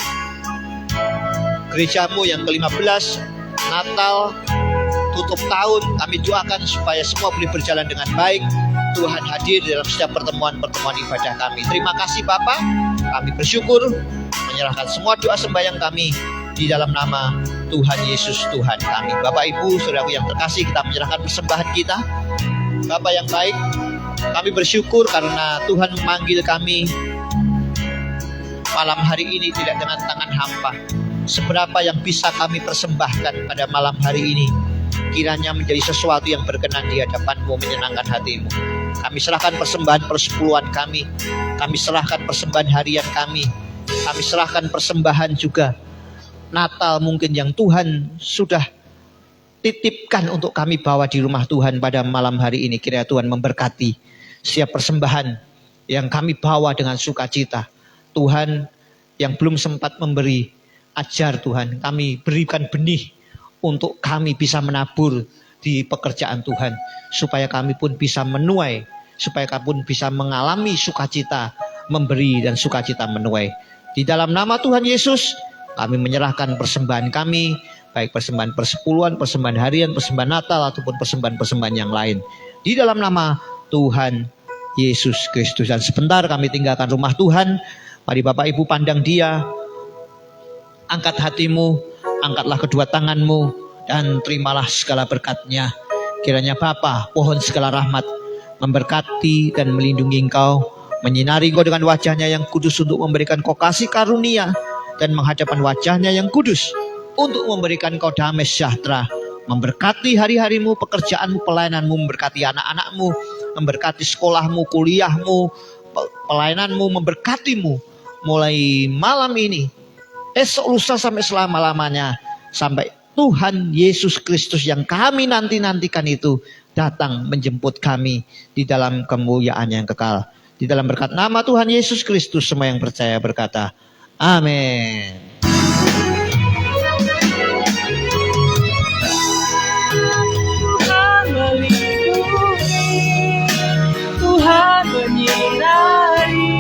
gerejamu yang ke-15, Natal, tutup tahun, kami doakan supaya semua boleh berjalan dengan baik. Tuhan hadir dalam setiap pertemuan-pertemuan ibadah kami. Terima kasih Bapa, kami bersyukur menyerahkan semua doa sembahyang kami di dalam nama Tuhan Yesus Tuhan kami. Bapak Ibu saudaraku yang terkasih, kita menyerahkan persembahan kita. Bapa yang baik, kami bersyukur karena Tuhan memanggil kami malam hari ini tidak dengan tangan hampa. Seberapa yang bisa kami persembahkan pada malam hari ini, kiranya menjadi sesuatu yang berkenan di hadapan-Mu, menyenangkan hati-Mu. Kami serahkan persembahan persepuluhan kami serahkan persembahan harian kami serahkan persembahan juga Natal mungkin yang Tuhan sudah titipkan untuk kami bawa di rumah Tuhan pada malam hari ini. Kiranya Tuhan memberkati setiap persembahan yang kami bawa dengan sukacita. Tuhan yang belum sempat memberi, ajar Tuhan, kami berikan benih untuk kami bisa menabur di pekerjaan Tuhan, supaya kami pun bisa menuai, supaya kami pun bisa mengalami sukacita memberi dan sukacita menuai. Di dalam nama Tuhan Yesus, kami menyerahkan persembahan kami, baik persembahan persepuluhan, persembahan harian, persembahan Natal, ataupun persembahan-persembahan yang lain. Di dalam nama Tuhan Yesus Kristus. Dan sebentar kami tinggalkan rumah Tuhan. Mari Bapak Ibu pandang Dia, angkat hatimu, angkatlah kedua tanganmu, dan terimalah segala berkat-Nya. Kiranya Bapa, pohon segala rahmat, memberkati dan melindungi engkau, menyinari engkau dengan wajah-Nya yang kudus untuk memberikan kau kasih karunia, dan menghadapkan wajah-Nya yang kudus untuk memberikan kau damai sejahtera. Memberkati hari-harimu, pekerjaanmu, pelayananmu, memberkati anak-anakmu, memberkati sekolahmu, kuliahmu, pelayananmu, memberkatimu mulai malam ini, esok lusa sampai selama-lamanya, sampai Tuhan Yesus Kristus yang kami nanti-nantikan itu datang menjemput kami di dalam kemuliaan yang kekal. Di dalam berkat nama Tuhan Yesus Kristus, semua yang percaya berkata, amin. Tuhan melindungi, Tuhan menyinari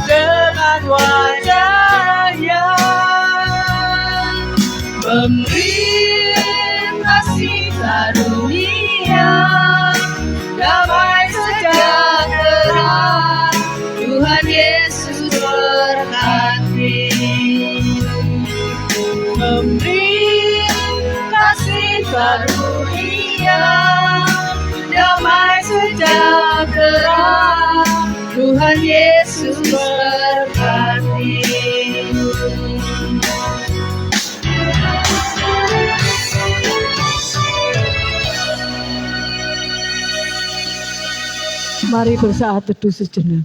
dengan wajah-Nya, memberi kasih karunia, damai sejahtera. Tuhan Yesus berkati, memberi kasih karunia, damai sejahtera. Tuhan Yesus berkati. Mari bersaat teduh sejenak.